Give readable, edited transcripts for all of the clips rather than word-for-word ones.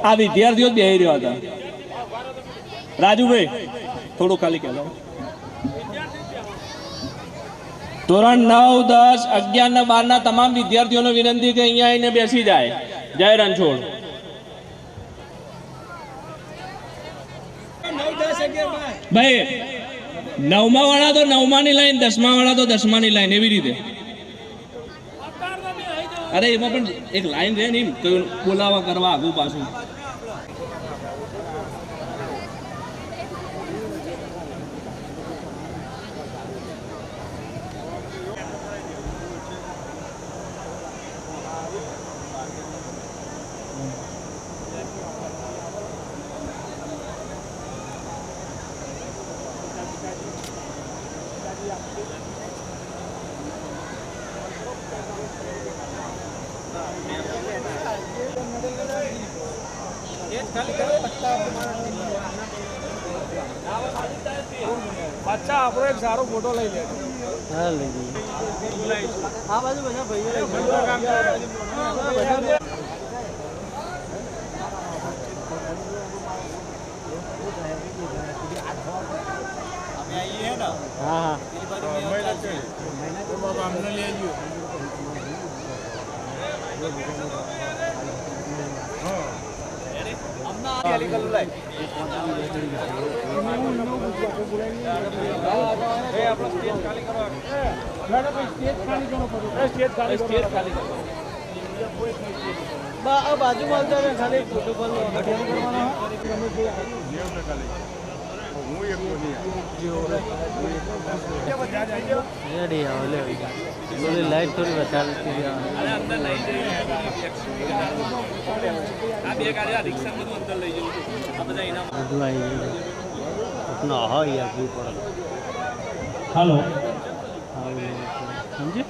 આ વિદ્યાર્થીઓ જ બેહી રહ્યા હતા. રાજુભાઈ થોડું ખાલી કહેલો. ધોરણ 9, 10, 11 ને 12 ના તમામ વિદ્યાર્થીઓને વિનંતી કે અહીંયા આવીને બેસી જાય. જય રણછોડ. ભાઈ 9મા વાળા તો 9માની લાઈન, 10મા વાળા તો 10માની લાઈન, એવી રીતે. અરે એમાં પણ એક લાઈન રહે ને, બોલાવા કરવા આગું પાછું. अच्छा આપણો એક સારો ફોટો લઈ લે. હા લઈ લે. આ બાજુ બધા ભાઈઓ हाँ बाजू में खाली फोटो लाइट थोड़ी बता हेलो समझे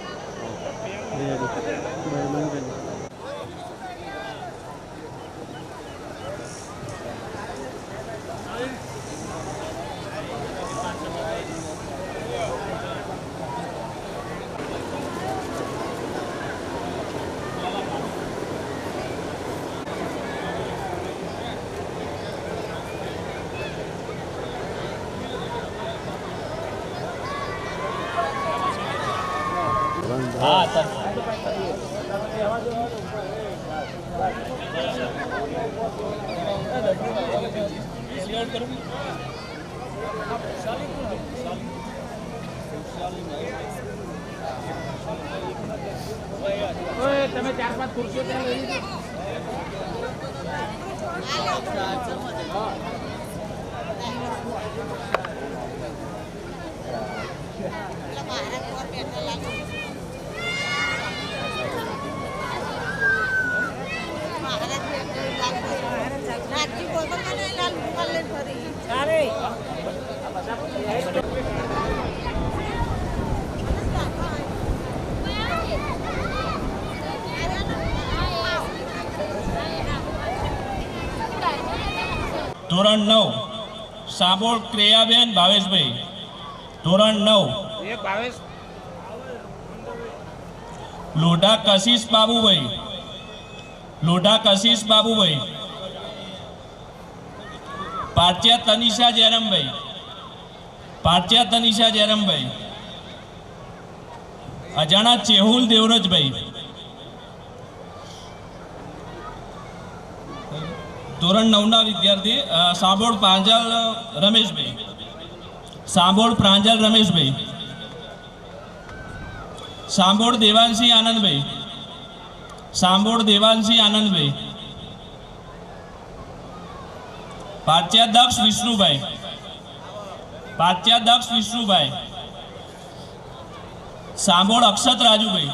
हाँ सर તમે 4-5 ખુરશીઓ ત્યાં લઈ લીધી. ધોરણ 9 સાબોળ ક્રિયાબેન ભાવેશભાઈ. ધોરણ 9 એક ભાવેશ લોઢા કશિશ બાબુભાઈ. લોઢા કશિશ બાબુભાઈ. પાટિયા તનિષા જયરામભાઈ. પાટિયા તનિષા જયરામભાઈ. અજાણા ચેહુલ દેવરજભાઈ. ધોરણ 9ના વિદ્યાર્થી સાંભોળ પ્રાંજલ રમેશભાઈ. સાંભોળ પ્રાંજલ રમેશભાઈ. સાંભોળ દેવાંશી આનંદભાઈ. સાંભોળ દેવાંશી આનંદભાઈ. પાટિયા દક્ષ વિષ્ણુભાઈ. પાટિયા દક્ષ વિષ્ણુભાઈ. સાંભોળ અક્ષત રાજુભાઈ.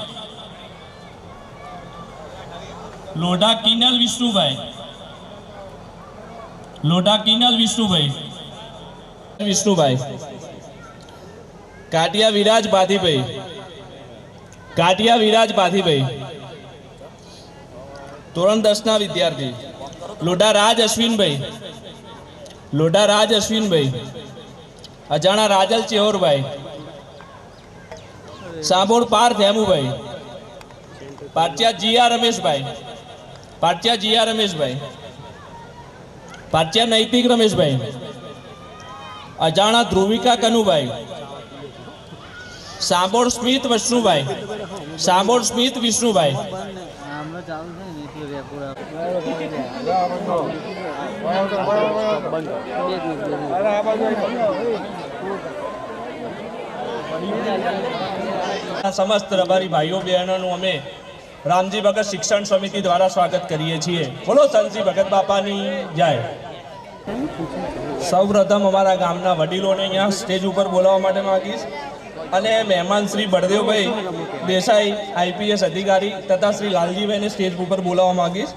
લોઢા કિનલ વિષ્ણુભાઈ. લોઢા કિનલ વિષ્ણુભાઈ. વિષ્ણુભાઈ. કાટિયા વિરાજ બાધીભાઈ. કાટિયા વિરાજ બાધીભાઈ. ધોરણ 10ના વિદ્યાર્થી લોઢા રાજ અશ્વિનભાઈ. લોઢા રાજ અશ્વિનભાઈ. અજાણા રાજલ ચેહોરભાઈ. સાંભોળ પાર્થ હેમુભાઈ. પાટિયા જીયા રમેશભાઈ. પાટિયા જીયા રમેશભાઈ. પાટિયા નૈતિક રમેશભાઈ, અજાણા ધ્રુવિકા કનુભાઈ, સાંભોળ સ્મિત વિષ્ણુભાઈ, સાંભોળ સ્મિત વિષ્ણુભાઈ, હમણાં ચાલુ છે ને એટલે રેકોર્ડ સમસ્ત રબારી ભાઈઓ બહેનોનું અમે રામજી ભગત શિક્ષણ સમિતિ દ્વારા સ્વાગત કરીએ છીએ. બોલો સંતજી ભગત બાપાની જય. સૌપ્રથમ અમારા ગામના વડીલોને અહીંયા સ્ટેજ ઉપર બોલાવવા માટે માંગીશ અને મહેમાન શ્રી બળદેવભાઈ દેસાઈ આઈપીએસ અધિકારી તથા શ્રી લાલજીભાઈને સ્ટેજ ઉપર બોલાવવા માંગીશ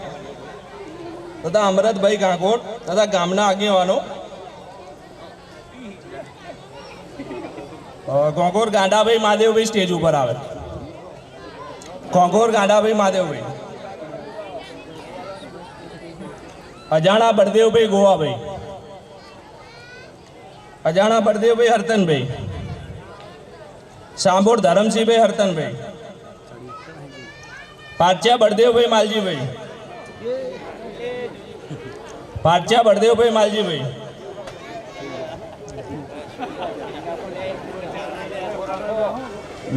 તથા અમરતભાઈ ગાંગોટ તથા ગામના આગેવાનો ઘોઘોર ગાંડાભાઈ મહાદેવભાઈ સ્ટેજ ઉપર આવે. ઘોઘોર ગાંડાભાઈ મહાદેવભાઈ, અજાણા બળદેવભાઈ ગોવાભાઈ, અજાણા બળદેવભાઈ હરતનભાઈ, સાંભોળ ધરમસિંહભાઈ હરતનભાઈ, પાટિયા બળદેવભાઈ માલજીભાઈ, પાટિયા બળદેવભાઈ માલજીભાઈ,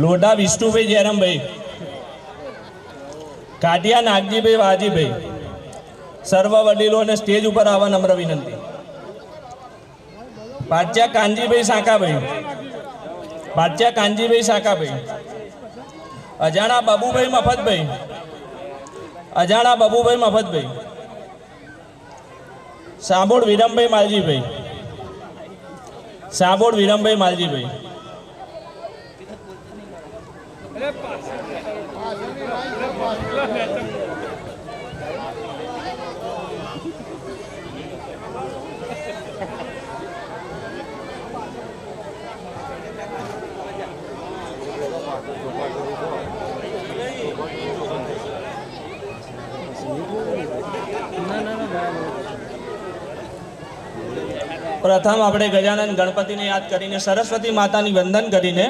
લોઢા વિષ્ણુભાઈ જયરામભાઈ, કાટિયા નાગજીભાઈ વાજીભાઈ. સર્વ વડીલોને સ્ટેજ ઉપર આવવા નમ્ર વિનંતી. પાટિયા કાનજીભાઈ સાકાભાઈ, પાટિયા કાનજીભાઈ સાકાભાઈ, અજાણા બાબુભાઈ મફતભાઈ, અજાણા બાબુભાઈ મફતભાઈ, સાંભોળ વિરમભાઈ માલજીભાઈ, સાંભોળ વિરમભાઈ માલજીભાઈ, પ્રથમ આપણે ગજાનંદ ગણપતિને યાદ કરીને સરસ્વતી માતાની વંદન કરીને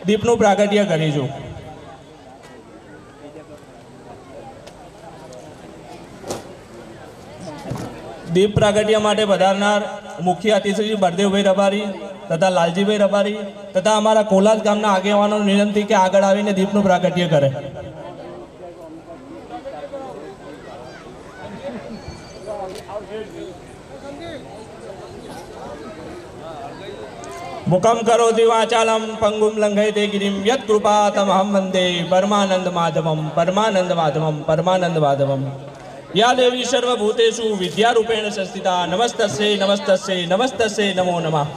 દીપનું પ્રાગટ્ય કરીશું. દીપ પ્રાગટ્ય માટે પધારનાર મુખ્ય અતિથિ શ્રી બળદેવભાઈ રબારી તથા લાલજીભાઈ રબારી તથા અમારા કોલાદ ગામના આગેવાનોને વિનંતી કે આગળ આવીને દીપનું પ્રાગટ્ય કરે. મુખમ કરોતિ વાચાલમ પંગુમ લંઘયતે ગિરિમ યત કૃપા તમહં વંદે પરમાનંદ માધવમ પરમાનંદ માધવમ પરમાનંદ માધવમ. યા દેવી સર્વભૂતેષુ વિદ્યારૂપેણ સંસ્થિતા નમસ્તસ્યૈ નમસ્તસ્યૈ નમસ્તસ્યૈ નમો નમઃ.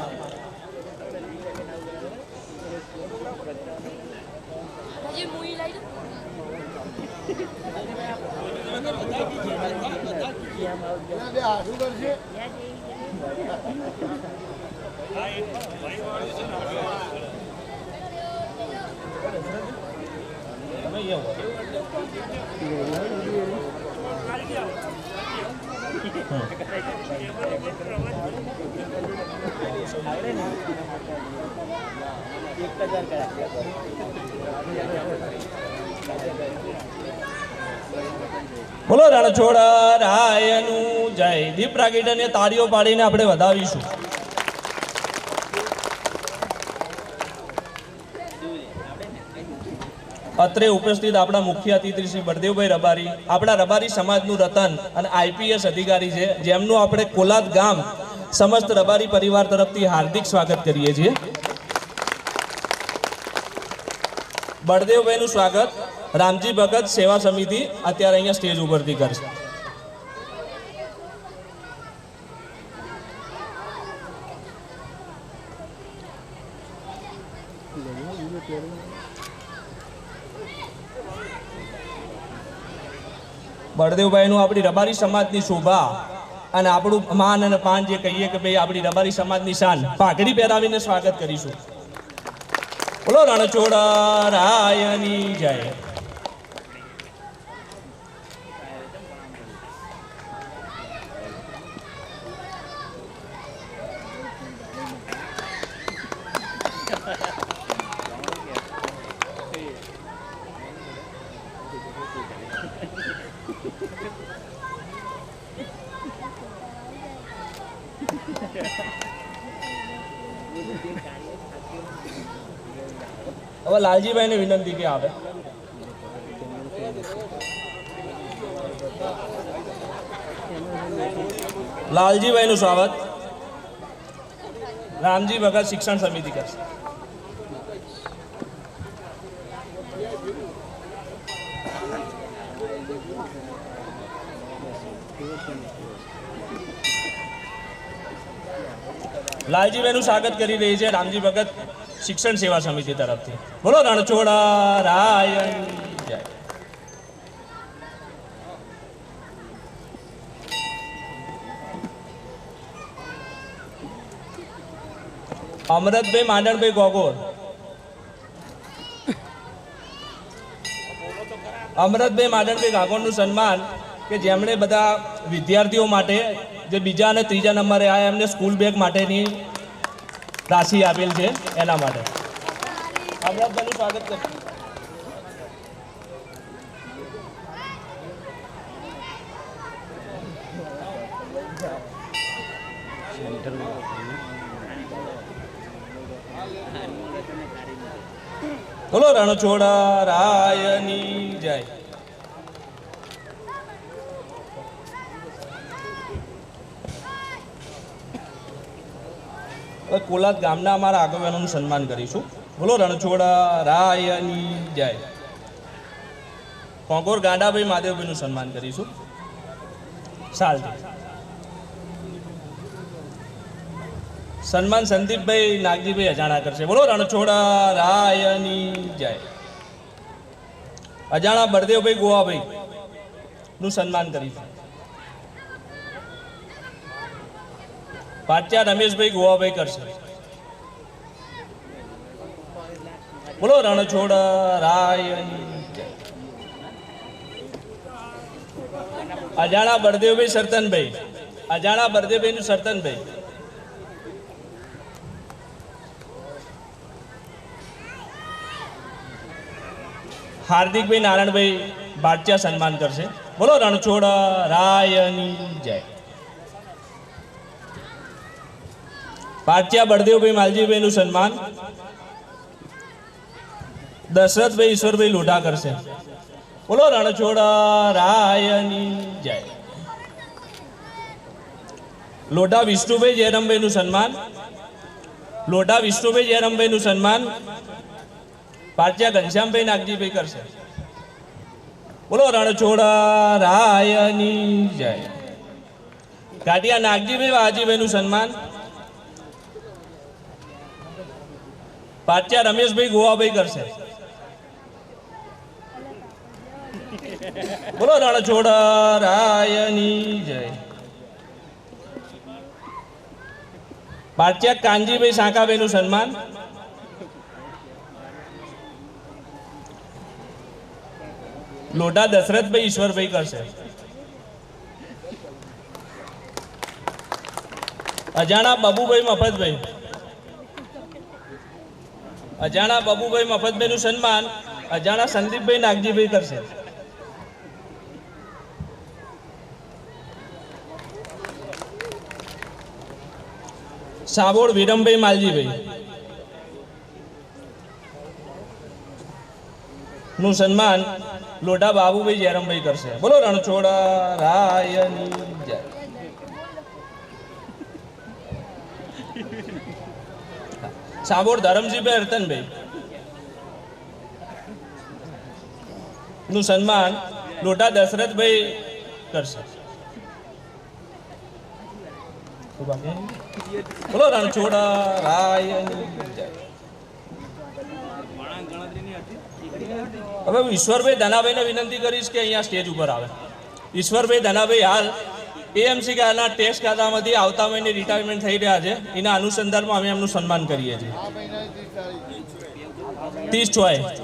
બોલો રણછોડ રાયનું જય. દીપ પ્રાગટ્યને તાળીઓ પાડીને આપણે વધાવીશું. અત્રે ઉપસ્થિત આપણા મુખ્ય અતિથિ શ્રી બળદેવભાઈ રબારી આપણા રબારી સમાજનું રતન અને આઈપીએસ અધિકારી છે, જેમનું આપણે કોલાદ ગામ સમસ્ત રબારી પરિવાર તરફથી હાર્દિક સ્વાગત કરીએ છીએ. બળદેવભાઈનું સ્વાગત રામજી ભગત સેવા સમિતિ અત્યારે અહીંયા સ્ટેજ ઉપરથી કરશે. બળદેવભાઈનું આપણી રબારી સમાજની શોભા અને આપણું માન અને પાન જે કહીએ કે ભાઈ આપણી રબારી સમાજની શાન પાઘડી પહેરાવીને સ્વાગત કરીશું. બોલો રણછોડ રાયની જય. હવે લાલજીભાઈને વિનંતી કે આવે. લાલજીભાઈનું સ્વાગત રામજી ભગત શિક્ષણ સમિતિ કરશે. લાલજીભાઈનું સ્વાગત કરી રહી છે રામજી ભગત શિક્ષણ સેવા સમિતિ તરફથી. બોલો રણછોડા રાયણ જય. અમરતભાઈ માંડણભાઈ ગોગોર. અમરતભાઈ માંડણભાઈ ગાગોરનું સન્માન કે જેમણે બધા વિદ્યાર્થીઓ માટે જે બીજા અને ત્રીજા નંબરે આવ્યા એમને સ્કૂલ બેગ માટેની રાશિ આપેલ છે એના માટે અમરતભાઈનું સ્વાગત કરીએ. બોલો રણછોડા રાયની જય. કોલાદ ગામના અમારા આગેવાનોનું સન્માન કરીશું. બોલો રણછોડા રાયની જય. કોંકોર ગાંડાભાઈ માદેવભાઈનું સન્માન કરીશું. સાલથી સન્માન સંદીપભાઈ નાગજીભાઈ અજાણા કરશે. બોલો રણછોડા રાયની જય. અજાણા બળદેવભાઈ ગોવાભાઈ નું સન્માન કરીશું. પાટિયા રમેશભાઈ ગોવાભાઈ કરશે. બોલો રણછોડા રાયની જય. અજાણા બળદેવભાઈ સરતનભાઈ. અજાણા બળદેવભાઈ નું સરતનભાઈ. હાર્દિકભાઈ નારાયણભાઈ બાટિયા સન્માન કરશે. બોલો રણછોડા રાયની જય. પાટિયા બળદેવભાઈ માલજીભાઈનું સન્માન દશરથભાઈ ઈશ્વરભાઈ લોઢા કરશે. બોલો રણછોડા રાયની જય. લોઢા વિષ્ણુભાઈ જયરામભાઈનું સન્માન. લોઢા વિષ્ણુભાઈ જયરામભાઈનું સન્માન પાટિયા ઘનશ્યામભાઈ નાગજીભાઈ કરશે. બોલો રણછોડા રાયની જય. ગાંઠિયા નાગજીભાઈ વાજીભાઈનું સન્માન પાટિયા રમેશભાઈ ગોવાભાઈ કરશે. બોલો રણછોડા રાયની જય. પાટિયા કાનજીભાઈ સાંકાભાઈનું સન્માન લોઢા દશરથભાઈ ઈશ્વરભાઈ કરશે. અજાણા બાબુભાઈ મફતભાઈ. અજાણા બાબુભાઈ મફતભાઈનું સન્માન અજાણા સંદીપભાઈ નાગજીભાઈ કરશે. સાબોડ વિરમભાઈ માલજીભાઈ નું સન્માન લોઢા બાબુભાઈ જયરામભાઈ કરશે. બોલો રણછોડા રાયની જય. સાબોડ ધરમજીભાઈ રતનભાઈ નું સન્માન લોઢા દશરથભાઈ કરશે. બોલો રણછોડા રાયની જય. હવે હું ઈશ્વરભાઈ ધનાભાઈને વિનંતી કરીશ કે અહીંયા સ્ટેજ ઉપર આવે. ઈશ્વરભાઈ ધનાભાઈ હાલ એએમસી ગાના ટેસ્ટ ખાતામાંથી આવતા મહિને રિટાયરમેન્ટ થઈ રહ્યા છે. એના અનુસંધાનમાં અમે એમનું સન્માન કરીએ છીએ. 30/6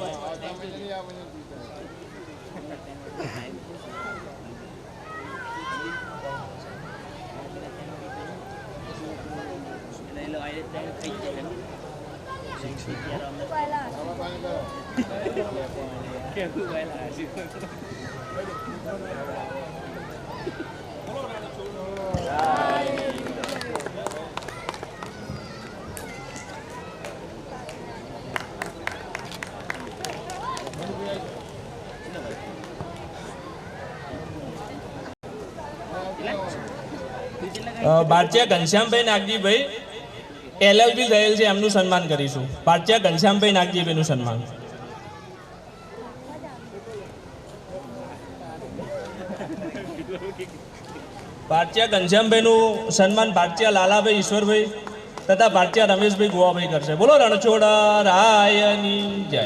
કેવું બારચિયા ઘનશ્યામભાઈ નાગજીભાઈ LLB થયેલ છે, એમનું સન્માન કરીશું. બારચિયા ઘનશ્યામભાઈ નાગજીભાઈનું સન્માન. બારચિયા ઘનશ્યામભાઈનું સન્માન બારચિયા લાલાભાઈ ઈશ્વરભાઈ તથા બારચિયા રમેશભાઈ ગોવાભાઈ કરશે. બોલો રણછોડા રાયની જય.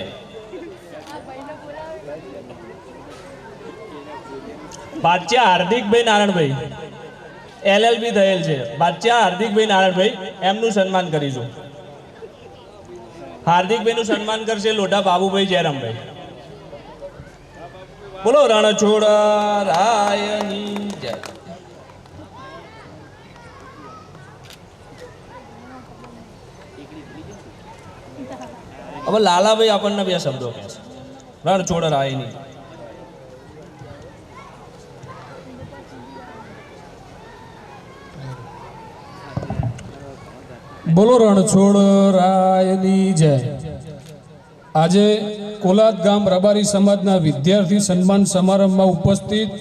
બારચિયા હાર્દિકભાઈ નારાયણભાઈ LLB થયેલ છે. બારચિયા હાર્દિકભાઈ નારાયણભાઈ એમનું સન્માન કરીશું. હાર્દિકભાઈનું સન્માન કરશે લોઢા બાબુભાઈ જયરામભાઈ. બોલો રણછોડા રાયની જય. હવે લાલાભાઈ આપણને બે શબ્દો કહે છે. રણછોડ રાયની. બોલો રણછોડ રાયની જય. આજે કોલાદ ગામ રબારી સમાજના વિદ્યાર્થી સન્માન સમારંભમાં ઉપસ્થિત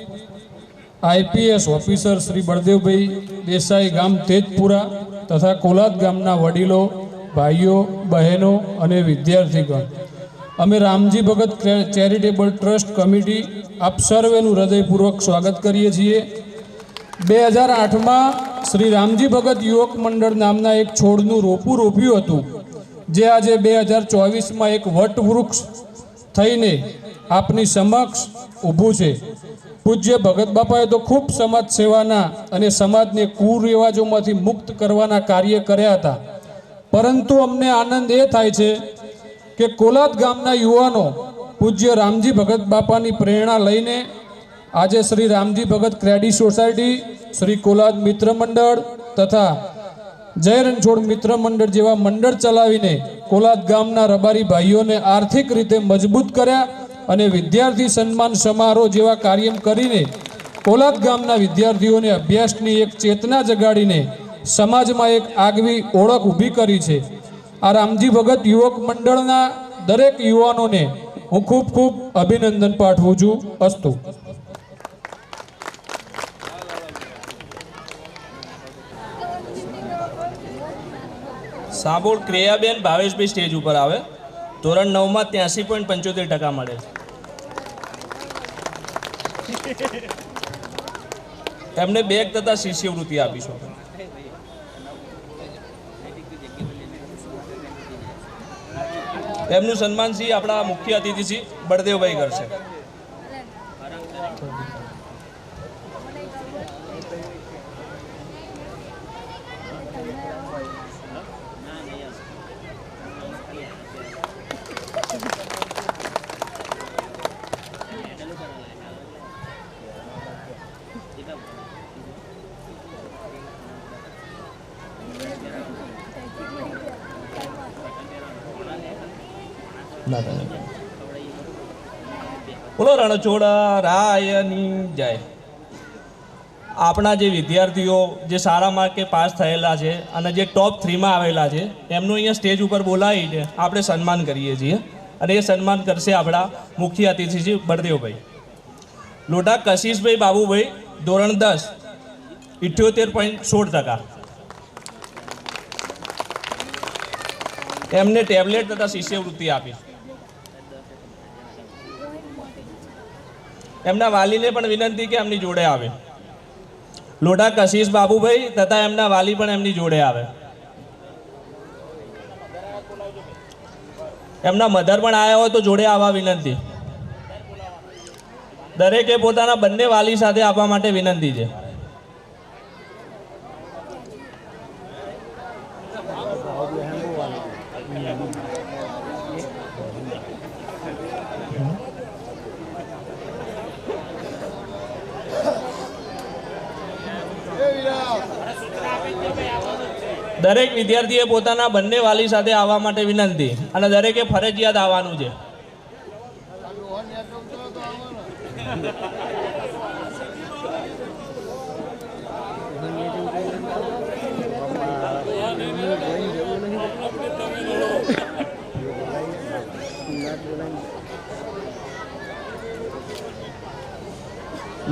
IPS ઓફિસર શ્રી બળદેવભાઈ દેસાઈ ગામ તેજપુરા તથા કોલાદ ગામના વડીલો, ભાઈઓ, બહેનો અને વિદ્યાર્થીગણ, અમે રામજી ભગત ચેરિટેબલ ટ્રસ્ટ કમિટી આપ સર્વેનું હૃદયપૂર્વક સ્વાગત કરીએ છીએ. 2008માં શ્રી રામજી ભગત યુવક મંડળ નામના એક છોડનું રોપું રોપ્યું હતું, જે આજે 2024માં એક વટવૃક્ષ થઈને આપની સમક્ષ ઊભું છે. પૂજ્ય ભગત બાપાએ તો ખૂબ સમાજ સેવાના અને સમાજને કુરિવાજોમાંથી મુક્ત કરવાના કાર્ય કર્યા હતા, પરંતુ અમને આનંદ એ થાય છે કે કોલાદ ગામના યુવાનો પૂજ્ય રામજી ભગત બાપાની પ્રેરણા લઈને આજે શ્રી રામજી ભગત ક્રેડિટ સોસાયટી, શ્રી કોલાદ મિત્ર મંડળ તથા જય રણછોડ મિત્ર મંડળ જેવા મંડળ ચલાવીને કોલાદ ગામના રબારી ભાઈઓને આર્થિક રીતે મજબૂત કર્યા અને વિદ્યાર્થી સન્માન સમારોહ જેવા કાર્ય કરીને કોલાદ ગામના વિદ્યાર્થીઓને અભ્યાસની એક ચેતના જગાડીને સમાજમાં એક આગવી ઓળખ ઊભી કરી છે. આ રામજી ભગત યુવક મંડળના દરેક યુવાનોને હું ખૂબ ખૂબ અભિનંદન પાઠવું છું. અસ્તુ. સાબોળ ક્રિયાબેન ભાવેશભાઈ સ્ટેજ ઉપર આવે. ધોરણ 9માં 83.75% મળે છે. એમને બેગ તથા શિષ્યવૃત્તિ આપીશું. એમનું સન્માન શ્રી આપણા મુખ્ય અતિથિ શ્રી બળદેવભાઈ કરશે. બોલો રણછોડા રાયની જય. આપણા જે વિદ્યાર્થીઓ જે સારા માર્કે પાસ થયેલા છે અને જે ટોપ 3માં આવેલા છે એમનું અહીંયા સ્ટેજ ઉપર બોલાવીને આપણે સન્માન કરીએ છીએ, અને એ સન્માન કરશે આપણા મુખ્ય અતિથિ શ્રી બળદેવભાઈ. લોઢા કશિશભાઈ બાબુભાઈ ધોરણ 10 78.16%. એમને ટેબ્લેટ તથા શિષ્યવૃત્તિ આપી. એમના વાલીને પણ વિનંતી કે એમની જોડે આવે. લોઢા કશિશ બાબુભાઈ તથા એમના વાલી પણ એમની જોડે આવે. એમના મધર પણ આવ્યા હોય તો જોડે આવવા વિનંતી. દરેકે પોતાના બંને વાલી સાથે આવવા માટે વિનંતી છે. દરેક વિદ્યાર્થીએ પોતાના બંને વાલી સાથે આવવા માટે વિનંતી, અને દરેકે ફરજિયાત આવવાનું છે.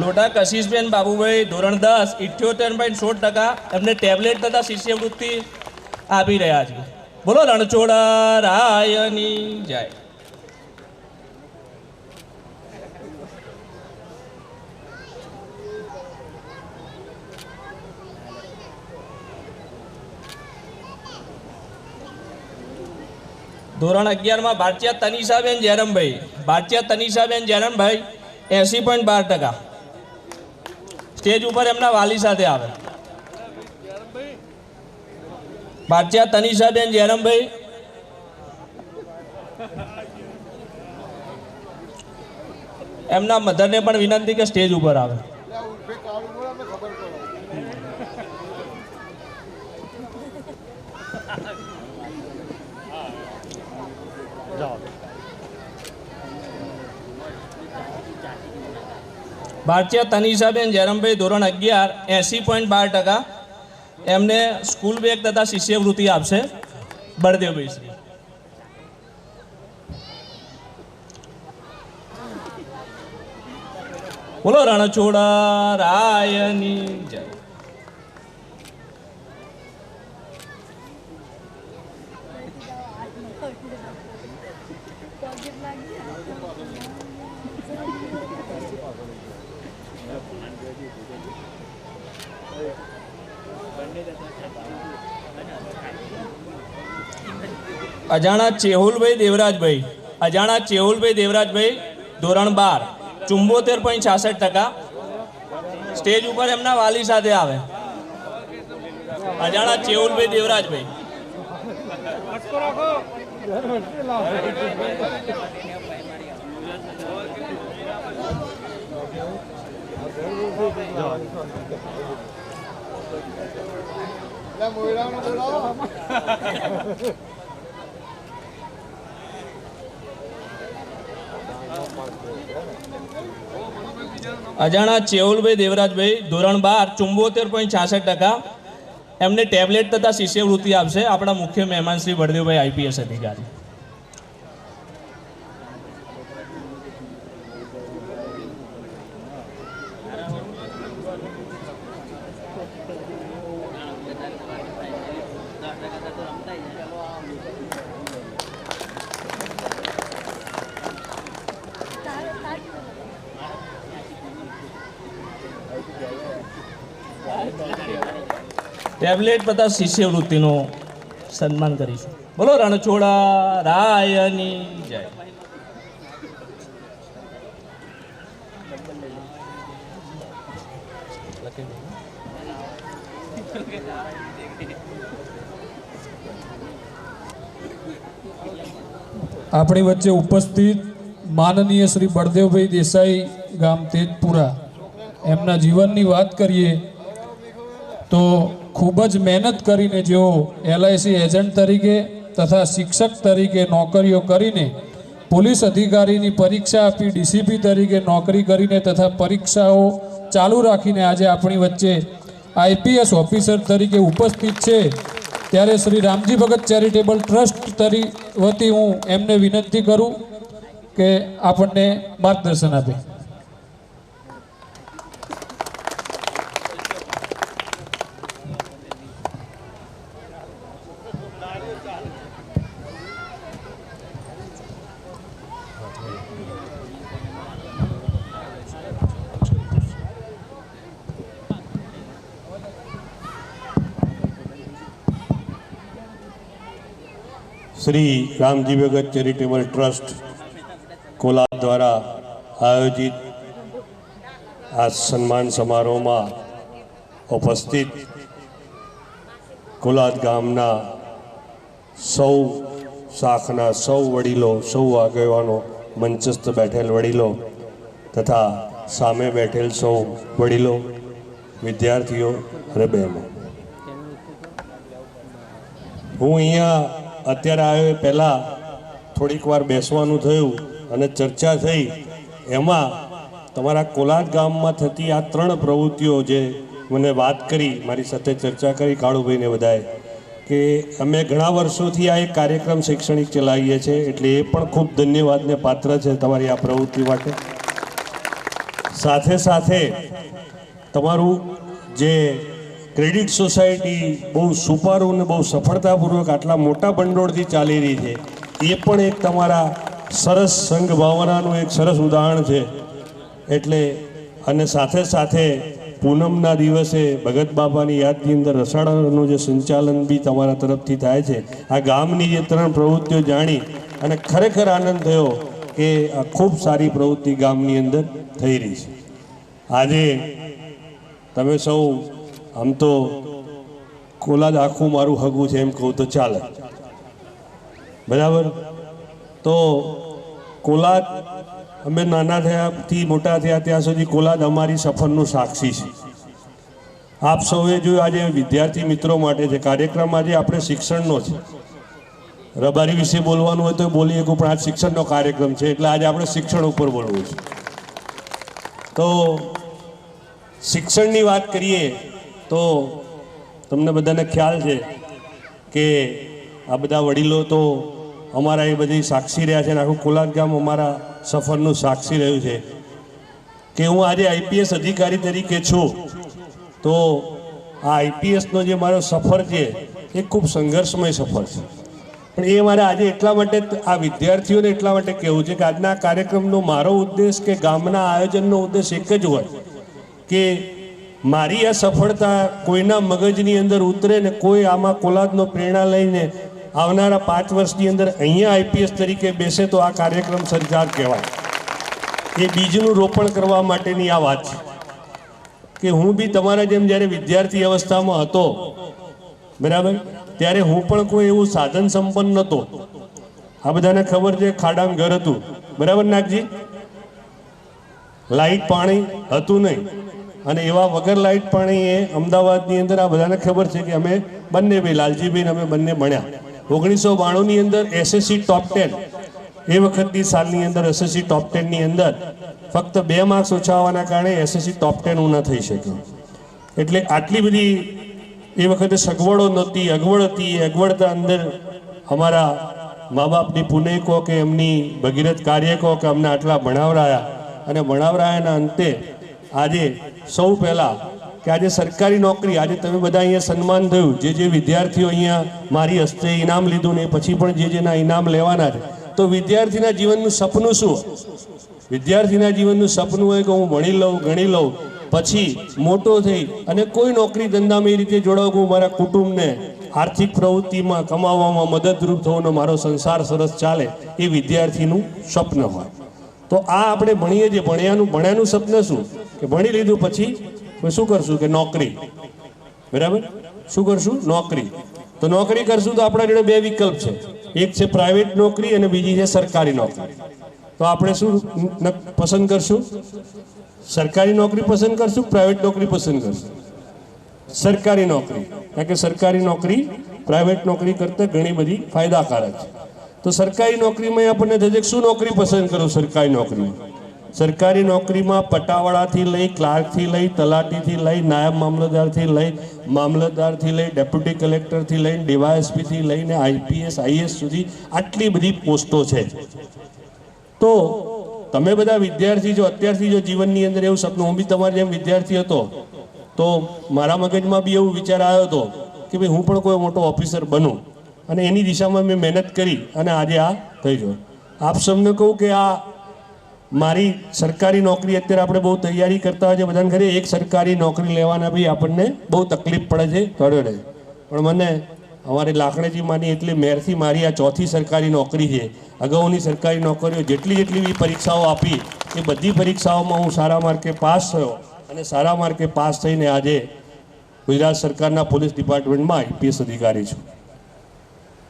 લોઢા કશિશબેન બાબુભાઈ ધોરણ 10 78.16%, એમને ટેબ્લેટ તથા શિષ્યવૃત્તિ આપી રહ્યા છે. બોલો રણછોડા રાયની જય. ધોરણ 11 ભારતીય તનિષાબેન જયરામભાઈ, 80.12%, સ્ટેજ ઉપર એમના વાલી સાથે આવે. ભારતીય તનિષાબેન જયરામભાઈ, એમના મધરને પણ વિનંતી કે સ્ટેજ ઉપર આવે. ભારતીય તનિષાબેન જયરામભાઈ ધોરણ 11 80.12%, એમને સ્કૂલ બેગ તથા શિષ્યવૃત્તિ આપશે બળદેવભાઈ શ્રી. બોલો રણછોડા રાયની જય. અજાણા ચેહુલભાઈ દેવરાજભાઈ ધોરણ 12 74.66%, સ્ટેજ ઉપર એમના વાલી સાથે આવે. અજાણા ચેહુલભાઈ દેવરાજભાઈ. અજાણા ચેહુલભાઈ દેવરાજભાઈ ધોરણ 12 74.66%, એમને ટેબ્લેટ તથા શિષ્યવૃત્તિ આપશે આપણા મુખ્ય મહેમાન શ્રી બળદેવભાઈ આઈપીએસ અધિકારી. ટેબ્લેટ તથા શિષ્યવૃત્તિનું સન્માન કરીશું. બોલો રણછોડા રાયની જય. આપણી વચ્ચે ઉપસ્થિત માનનીય શ્રી બળદેવભાઈ દેસાઈ, ગામ તેજપુરા, એમના જીવનની વાત કરીએ તો ખૂબ જ મહેનત કરીને જેઓ એલઆઈસી એજન્ટ તરીકે તથા શિક્ષક તરીકે નોકરીઓ કરીને, પોલીસ અધિકારીની પરીક્ષા આપી ડીસીપી તરીકે નોકરી કરીને તથા પરીક્ષાઓ ચાલુ રાખીને આજે આપણી વચ્ચે આઈપીએસ ઓફિસર તરીકે ઉપસ્થિત છે. ત્યારે શ્રી રામજી ભગત ચેરિટેબલ ટ્રસ્ટ વતી હું એમને વિનંતી કરું કે આપણને માર્ગદર્શન આપે. શ્રી રામજી ભગત ચેરિટેબલ ટ્રસ્ટ કોલાદ દ્વારા આયોજિત આ સન્માન સમારોહમાં ઉપસ્થિત કોલાદ ગામના સૌ શાખના સૌ વડીલો, સૌ આગેવાનો, મંચસ્થ બેઠેલ વડીલો તથા સામે બેઠેલ સૌ વડીલો, વિદ્યાર્થીઓ અને બહેનો, હું અહીંયા અત્યારે આવ્યો એ પહેલાં થોડીક વાર બેસવાનું થયું અને ચર્ચા થઈ. એમાં તમારા કોલાદ ગામમાં થતી આ 3 પ્રવૃત્તિઓ જે મને વાત કરી, મારી સાથે ચર્ચા કરી કાળુભાઈને બધાએ, કે અમે ઘણા વર્ષોથી આ એક કાર્યક્રમ શૈક્ષણિક ચલાવીએ છીએ, એટલે એ પણ ખૂબ ધન્યવાદને પાત્ર છે તમારી આ પ્રવૃત્તિ માટે. સાથે સાથે તમારું જે ક્રેડિટ સોસાયટી બહુ સુપારું અને બહુ સફળતાપૂર્વક આટલા મોટા ભંડોળથી ચાલી રહી છે, એ પણ એક તમારા સરસ સંઘ ભાવનાનું એક સરસ ઉદાહરણ છે. એટલે અને સાથે સાથે પૂનમના દિવસે ભગત બાબાની યાદની અંદર રસાળાનું જે સંચાલન બી તમારા તરફથી થાય છે. આ ગામની જે 3 પ્રવૃત્તિઓ જાણી અને ખરેખર આનંદ થયો કે આ ખૂબ સારી પ્રવૃત્તિ ગામની અંદર થઈ રહી છે. આજે તમે સૌ આમ તો કોલાદ આખું મારું હગું છે એમ કહું તો ચાલે, બરાબર. તો કોલાદ અમે નાના થયાથી મોટા થયા ત્યાં સુધી કોલાદ અમારી સફરનું સાક્ષી છે. આપ સૌએ જોયું આજે વિદ્યાર્થી મિત્રો માટે છે કાર્યક્રમ, આજે આપણે શિક્ષણનો છે. રબારી વિશે બોલવાનું હોય તો બોલીએ પણ આ શિક્ષણનો કાર્યક્રમ છે એટલે આજે આપણે શિક્ષણ ઉપર બોલવું છે. તો શિક્ષણની વાત કરીએ તો તમને બધાને ખ્યાલ છે કે આ બધા વડીલો તો અમારા એ બધી સાક્ષી રહ્યા છે અને આખું કોલાદ ગામ અમારા સફરનું સાક્ષી રહ્યું છે કે હું આજે આઈપીએસ અધિકારી તરીકે છું. તો આ આઈપીએસનો જે મારો સફર છે એ ખૂબ સંઘર્ષમય સફર છે, પણ એ મારે આજે એટલા માટે આ વિદ્યાર્થીઓને એટલા માટે કહેવું છે કે આજના કાર્યક્રમનો મારો ઉદ્દેશ કે ગામના આયોજનનો ઉદ્દેશ એક જ હોય કે મારી આ સફળતા કોઈના મગજની અંદર ઉતરે ને કોઈ આમાં કોલાદનો પ્રેરણા લઈને આવનારા 5 વર્ષની અંદર અહીંયા આઈપીએસ તરીકે બેસે તો આ કાર્યક્રમ સરકાર કહેવાય. એ બીજનું રોપણ કરવા માટેની આ વાત છે કે હું બી તમારા જેમ જ્યારે વિદ્યાર્થી અવસ્થામાં હતો, બરાબર, ત્યારે હું પણ કોઈ એવું સાધન સંપન્ન નહોતો. આ બધાને ખબર છે ખાડામાં ઘર હતું, બરાબર નાગજી, લાઇટ પાણી હતું નહીં. અને એવા વગર લાઇટ પાણી એ અમદાવાદની અંદર આ બધાને ખબર છે કે અમે બંને ભાઈ લાલજીભાઈ અમે બંને ભણ્યા. 1992ની અંદર એસએસસી ટોપ 10 એ વખતની સાલની અંદર એસએસસી ટોપ 10ની અંદર ફક્ત 2 માર્ક્સ ઓછા હોવાના કારણે એસએસસી ટોપ 10 હું ન થઈ શક્યો. એટલે આટલી બધી એ વખતે સગવડો નહોતી, અગવડ હતી. એ અગવડતા અંદર અમારા મા બાપની પુણ્ય કહો કે એમની ભગીરથ કાર્ય કહો કે અમને આટલા ભણાવરાયા અને ભણાવરાયાના અંતે આજે સૌ પહેલાં કે આજે સરકારી નોકરી, આજે તમે બધા અહીંયા સન્માન થયું, જે વિદ્યાર્થીઓ અહીંયા મારી હસ્તે ઇનામ લીધું ને પછી પણ જેના ઇનામ લેવાના છે, તો વિદ્યાર્થીના જીવનનું સપનું શું? વિદ્યાર્થીના જીવનનું સપનું હોય કે હું ભણી લઉં, ગણી લઉં, પછી મોટો થઈ અને કોઈ નોકરી ધંધામાં એ રીતે જોડાવું કે હું મારા કુટુંબને આર્થિક પ્રવૃત્તિમાં કમાવામાં મદદરૂપ થવાનો મારો સંસાર સરસ ચાલે, એ વિદ્યાર્થીનું સ્વપ્ન હોય. તો આ આપણે ભણીએ છીએ, ભણ્યાનું સપનું શું કે ભણી લીધું પછી શું કરશું કે નોકરી, બરાબર, શું કરશું? નોકરી. તો નોકરી કરશું તો આપણા જોડે 2 વિકલ્પ છે, એક છે પ્રાઇવેટ નોકરી અને બીજી છે સરકારી નોકરી. તો આપણે શું પસંદ કરશું? સરકારી નોકરી પસંદ કરશું, પ્રાઇવેટ નોકરી પસંદ કરશું? સરકારી નોકરી, કારણ કે સરકારી નોકરી પ્રાઇવેટ નોકરી કરતાં ઘણી બધી ફાયદાકારક છે. તો સરકારી નોકરીમાં આપણને થશે શું નોકરી પસંદ કરો? સરકારી નોકરીમાં. સરકારી નોકરીમાં પટાવાળાથી લઈ, ક્લાર્કથી લઈ, તલાટીથી લઈ, નાયબ મામલતદારથી લઈ, મામલતદારથી લઈ, ડેપ્યુટી કલેક્ટરથી લઈને ડીવાયએસપીથી લઈને આઈપીએસ, આઈએસ સુધી આટલી બધી પોસ્ટો છે. તો તમે બધા વિદ્યાર્થી જો અત્યારથી જો જીવનની અંદર એવું સપનું, હું બી તમારી જેમ વિદ્યાર્થી હતો તો મારા મગજમાં બી એવું વિચાર આવ્યો હતો કે ભાઈ હું પણ કોઈ મોટો ઓફિસર બનું, અને એની દિશામાં મેં મહેનત કરી અને આજે આ થઈ ગયો. આપ સૌને કહું કે આ મારી સરકારી નોકરી અત્યારે આપણે બહુ તૈયારી કરતા હોય છે, બધાને ખરી એક સરકારી નોકરી લેવાના બી આપણને બહુ તકલીફ પડે છે, બરાબર. પણ મને અમારી લાખણીજીમાંની એટલી મહેરથી મારી આ 4થી સરકારી નોકરી છે. અગાઉની સરકારી નોકરીઓ જેટલી બી પરીક્ષાઓ આપી એ બધી પરીક્ષાઓમાં હું સારા માર્કે પાસ થયો અને સારા માર્કે પાસ થઈને આજે ગુજરાત સરકારના પોલીસ ડિપાર્ટમેન્ટમાં આઈપીએસ અધિકારી છું.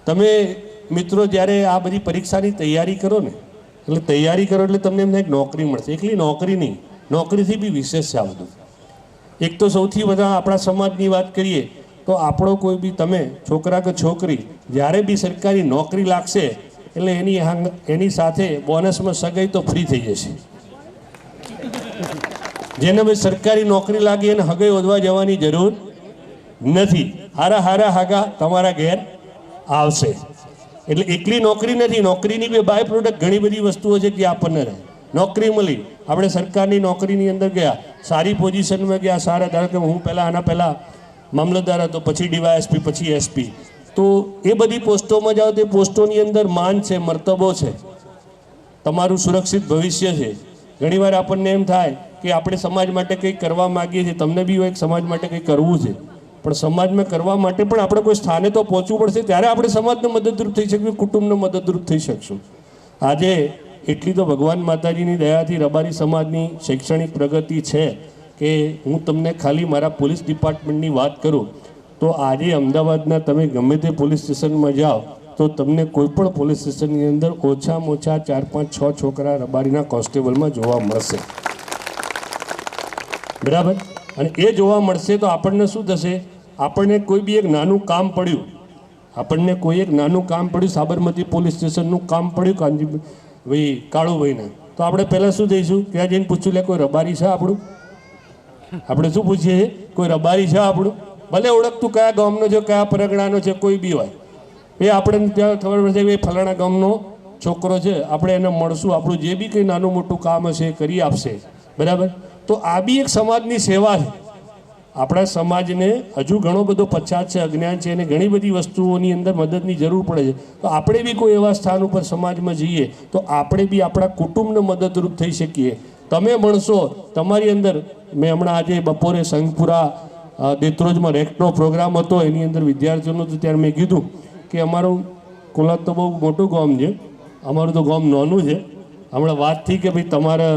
તમે મિત્રો જ્યારે આ બધી પરીક્ષાની તૈયારી કરો ને, એટલે તમને એમને એક નોકરી મળશે. એકલી નોકરી નહીં, નોકરીથી બી વિશેષ છે આ બધું. એક તો સૌથી બધા આપણા સમાજની વાત કરીએ તો આપણો કોઈ બી તમે છોકરા કે છોકરી જ્યારે બી સરકારી નોકરી લાગશે એટલે એની સાથે બોનસમાં સગાઈ તો ફ્રી થઈ જશે. જેને ભાઈ સરકારી નોકરી લાગી એને હગાઈ વધવા જવાની જરૂર નથી. હારા હાગા તમારા ઘેર આવશે. એટલે એકલી નોકરી નથી, નોકરીની બી બાય પ્રોડક્ટ ઘણી બધી વસ્તુઓ છે કે આપણને રહે. નોકરી મળી આપણે સરકારની નોકરીની અંદર ગયા, સારી પોઝિશનમાં ગયા, સારા, ધારો કે હું આના પહેલાં મામલતદાર હતો, પછી ડીવાયએસપી, પછી એસપી, તો એ બધી પોસ્ટોમાં જાઓ તો એ પોસ્ટોની અંદર માન છે, મર્તબો છે, તમારું સુરક્ષિત ભવિષ્ય છે. ઘણીવાર આપણને એમ થાય કે આપણે સમાજ માટે કંઈક કરવા માગીએ છીએ, તમને બી એક સમાજ માટે કંઈક કરવું છે, પણ સમાજમાં કરવા માટે પણ આપણે કોઈ સ્થાને તો પહોંચવું પડશે, ત્યારે આપણે સમાજને મદદરૂપ થઈ શકીશું, કુટુંબને મદદરૂપ થઈ શકશું. આજે એટલી તો ભગવાન માતાજીની દયાથી રબારી સમાજની શૈક્ષણિક પ્રગતિ છે કે હું તમને ખાલી મારા પોલીસ ડિપાર્ટમેન્ટની વાત કરું તો આજે અમદાવાદના તમે ગમે તે પોલીસ સ્ટેશનમાં જાઓ તો તમને કોઈ પણ પોલીસ સ્ટેશનની અંદર ઓછામાં ઓછા 4, 5, 6 છોકરા રબારીના કોન્સ્ટેબલમાં જોવા મળશે. બરાબર? અને એ જોવા મળશે તો આપણને શું થશે? આપણને કોઈ બી એક નાનું કામ પડ્યું, સાબરમતી પોલીસ સ્ટેશનનું કામ પડ્યું કાળુભાઈને, તો આપણે પહેલાં શું થઈશું? ત્યાં જઈને પૂછ્યું, લે કોઈ રબારી છે આપણું? આપણે શું પૂછીએ છીએ? કોઈ રબારી છે આપણું? ભલે ઓળખતું કયા ગામનો છે, કયા પરગણાનો છે, કોઈ બી હોય, એ આપણે ત્યાં ખબર પડશે કે ફલાણા ગામનો છોકરો છે, આપણે એને મળશું, આપણું જે બી કંઈ નાનું મોટું કામ હશે એ કરી આપશે. બરાબર? તો આ બી એક સમાજની સેવા છે. આપણા સમાજને હજુ ઘણો બધો પછાત છે, અજ્ઞાન છે, અને ઘણી બધી વસ્તુઓની અંદર મદદની જરૂર પડે છે. તો આપણે બી કોઈ એવા સ્થાન ઉપર સમાજમાં જઈએ તો આપણે બી આપણા કુટુંબને મદદરૂપ થઈ શકીએ. તમે ભણશો, તમારી અંદર, મેં હમણાં આજે બપોરે સંઘપુરા દેત્રોજમાં રેક્ટનો પ્રોગ્રામ હતો, એની અંદર વિદ્યાર્થીઓનું તો ત્યારે મેં કીધું કે અમારું કોલાદ તો બહુ મોટું ગામ છે, અમારું તો ગામ નાનું છે. હમણાં વાત થઈ કે ભાઈ તમારે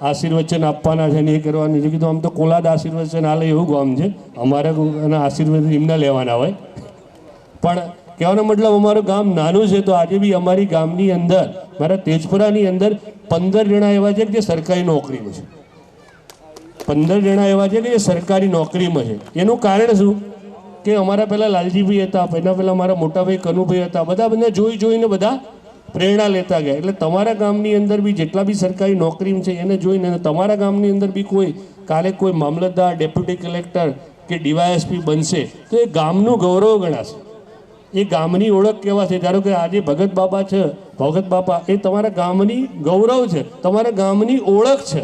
આશીર્વચન આપવાના છે ને એ કરવાની છે. કીધું આમ તો કોલાદ આશીર્વચન હાલે એવું ગામ છે, અમારે એના આશીર્વાદ એમના લેવાના હોય. પણ કહેવાનો મતલબ અમારું ગામ નાનું છે, તો આજે બી અમારી ગામની અંદર, મારા તેજપુરાની અંદર 15 જણા એવા છે કે જે સરકારી નોકરીમાં છે. 15 જણા એવા છે કે જે સરકારી નોકરીમાં છે. એનું કારણ શું? કે અમારા પહેલાં લાલજીભાઈ હતા, એના પહેલાં મારા મોટાભાઈ કનુભાઈ હતા, બધા જોઈને બધા પ્રેરણા લેતા ગયા. એટલે તમારા ગામની અંદર બી જેટલા બી સરકારી નોકરી છે એને જોઈને, તમારા ગામની અંદર બી કોઈ કાલે કોઈ મામલતદાર, ડેપ્યુટી કલેક્ટર કે ડીવાયએસપી બનશે તો એ ગામનું ગૌરવ ગણાશે, એ ગામની ઓળખ કહેવાશે. ધારો કે આજે ભગત બાપા છે, ભગત બાપા એ તમારા ગામની ગૌરવ છે, તમારા ગામની ઓળખ છે.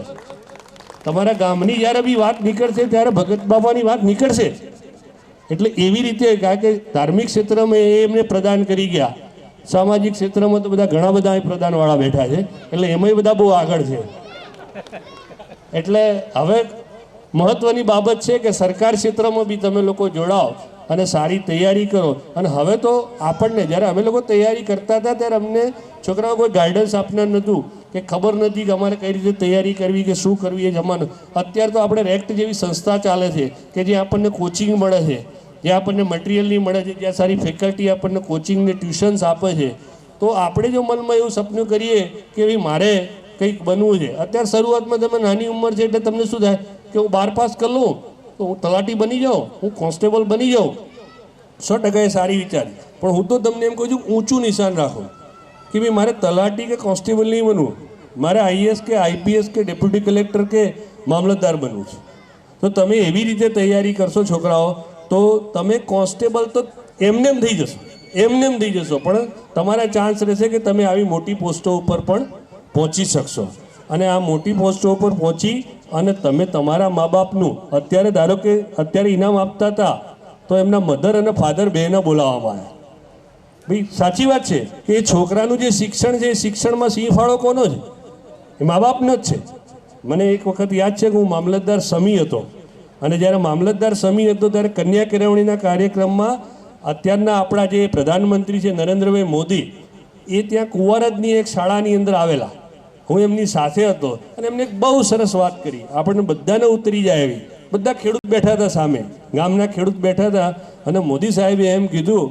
તમારા ગામની જ્યારે બી વાત નીકળશે ત્યારે ભગત બાપાની વાત નીકળશે. એટલે એવી રીતે, કારણ કે ધાર્મિક ક્ષેત્રમાં એ એમને પ્રદાન કરી ગયા, સામાજિક ક્ષેત્રમાં તો બધા ઘણા બધા પ્રદાનવાળા બેઠા છે, એટલે એમાંય બધા બહુ આગળ છે. એટલે હવે મહત્વની બાબત છે કે સરકાર ક્ષેત્રમાં બી તમે લોકો જોડાઓ અને સારી તૈયારી કરો. અને હવે તો આપણને, જ્યારે અમે લોકો તૈયારી કરતા હતા ત્યારે અમને છોકરાઓ કોઈ ગાઈડન્સ આપનાર નહોતું, કે ખબર નથી કે અમારે કઈ રીતે તૈયારી કરવી કે શું કરવી એ જમાનો. અત્યારે તો આપણે રેક્ટ જેવી સંસ્થા ચાલે છે કે જે આપણને કોચિંગ મળે છે, જ્યાં આપણને મટીરિયલની મળે છે, જ્યાં સારી ફેકલ્ટી આપણને કોચિંગને ટ્યુશન્સ આપે છે. તો આપણે જો મનમાં એવું સપનું કરીએ કે ભાઈ મારે કંઈક બનવું છે, અત્યારે શરૂઆતમાં તમે નાની ઉંમર છે એટલે તમને શું થાય કે હું 12 પાસ કરી લઉં તો હું તલાટી બની જાઉં, હું કોન્સ્ટેબલ બની જાઉં. 100% એ સારી વિચારી, પણ હું તો તમને એમ કહું છું ઊંચું નિશાન રાખો કે ભાઈ મારે તલાટી કે કોન્સ્ટેબલ નહીં બનવું, મારે આઈએએસ કે આઈપીએસ કે ડેપ્યુટી કલેક્ટર કે મામલતદાર બનવું છે. તો તમે એવી રીતે તૈયારી કરશો છોકરાઓ, તો તમે કોન્સ્ટેબલ તો એમને થઈ જશો, પણ તમારા ચાન્સ રહેશે કે તમે આવી મોટી પોસ્ટો ઉપર પણ પહોંચી શકશો. અને આ મોટી પોસ્ટો ઉપર પહોંચી અને તમે તમારા મા બાપનું, અત્યારે ધારો કે અત્યારે ઇનામ આપતા હતા તો એમના મધર અને ફાધર બેને બોલાવવામાં આવ્યા. ભાઈ સાચી વાત છે કે એ છોકરાનું જે શિક્ષણ છે એ શિક્ષણમાં સિંહ ફાળો કોનો છે? એ મા બાપનો જ છે. મને એક વખત યાદ છે કે હું મામલતદાર સમી હતો, અને જ્યારે મામલતદાર સમી હતો ત્યારે કન્યા કેળવણીના કાર્યક્રમમાં અત્યારના આપણા જે પ્રધાનમંત્રી છે નરેન્દ્રભાઈ મોદી, એ ત્યાં કુંવારજની એક શાળાની અંદર આવેલા. હું એમની સાથે હતો અને એમને એક બહુ સરસ વાત કરી, આપણને બધાને ઉતરી જાય એવી. બધા ખેડૂત બેઠા હતા સામે, ગામના ખેડૂત બેઠા હતા, અને મોદી સાહેબે એમ કીધું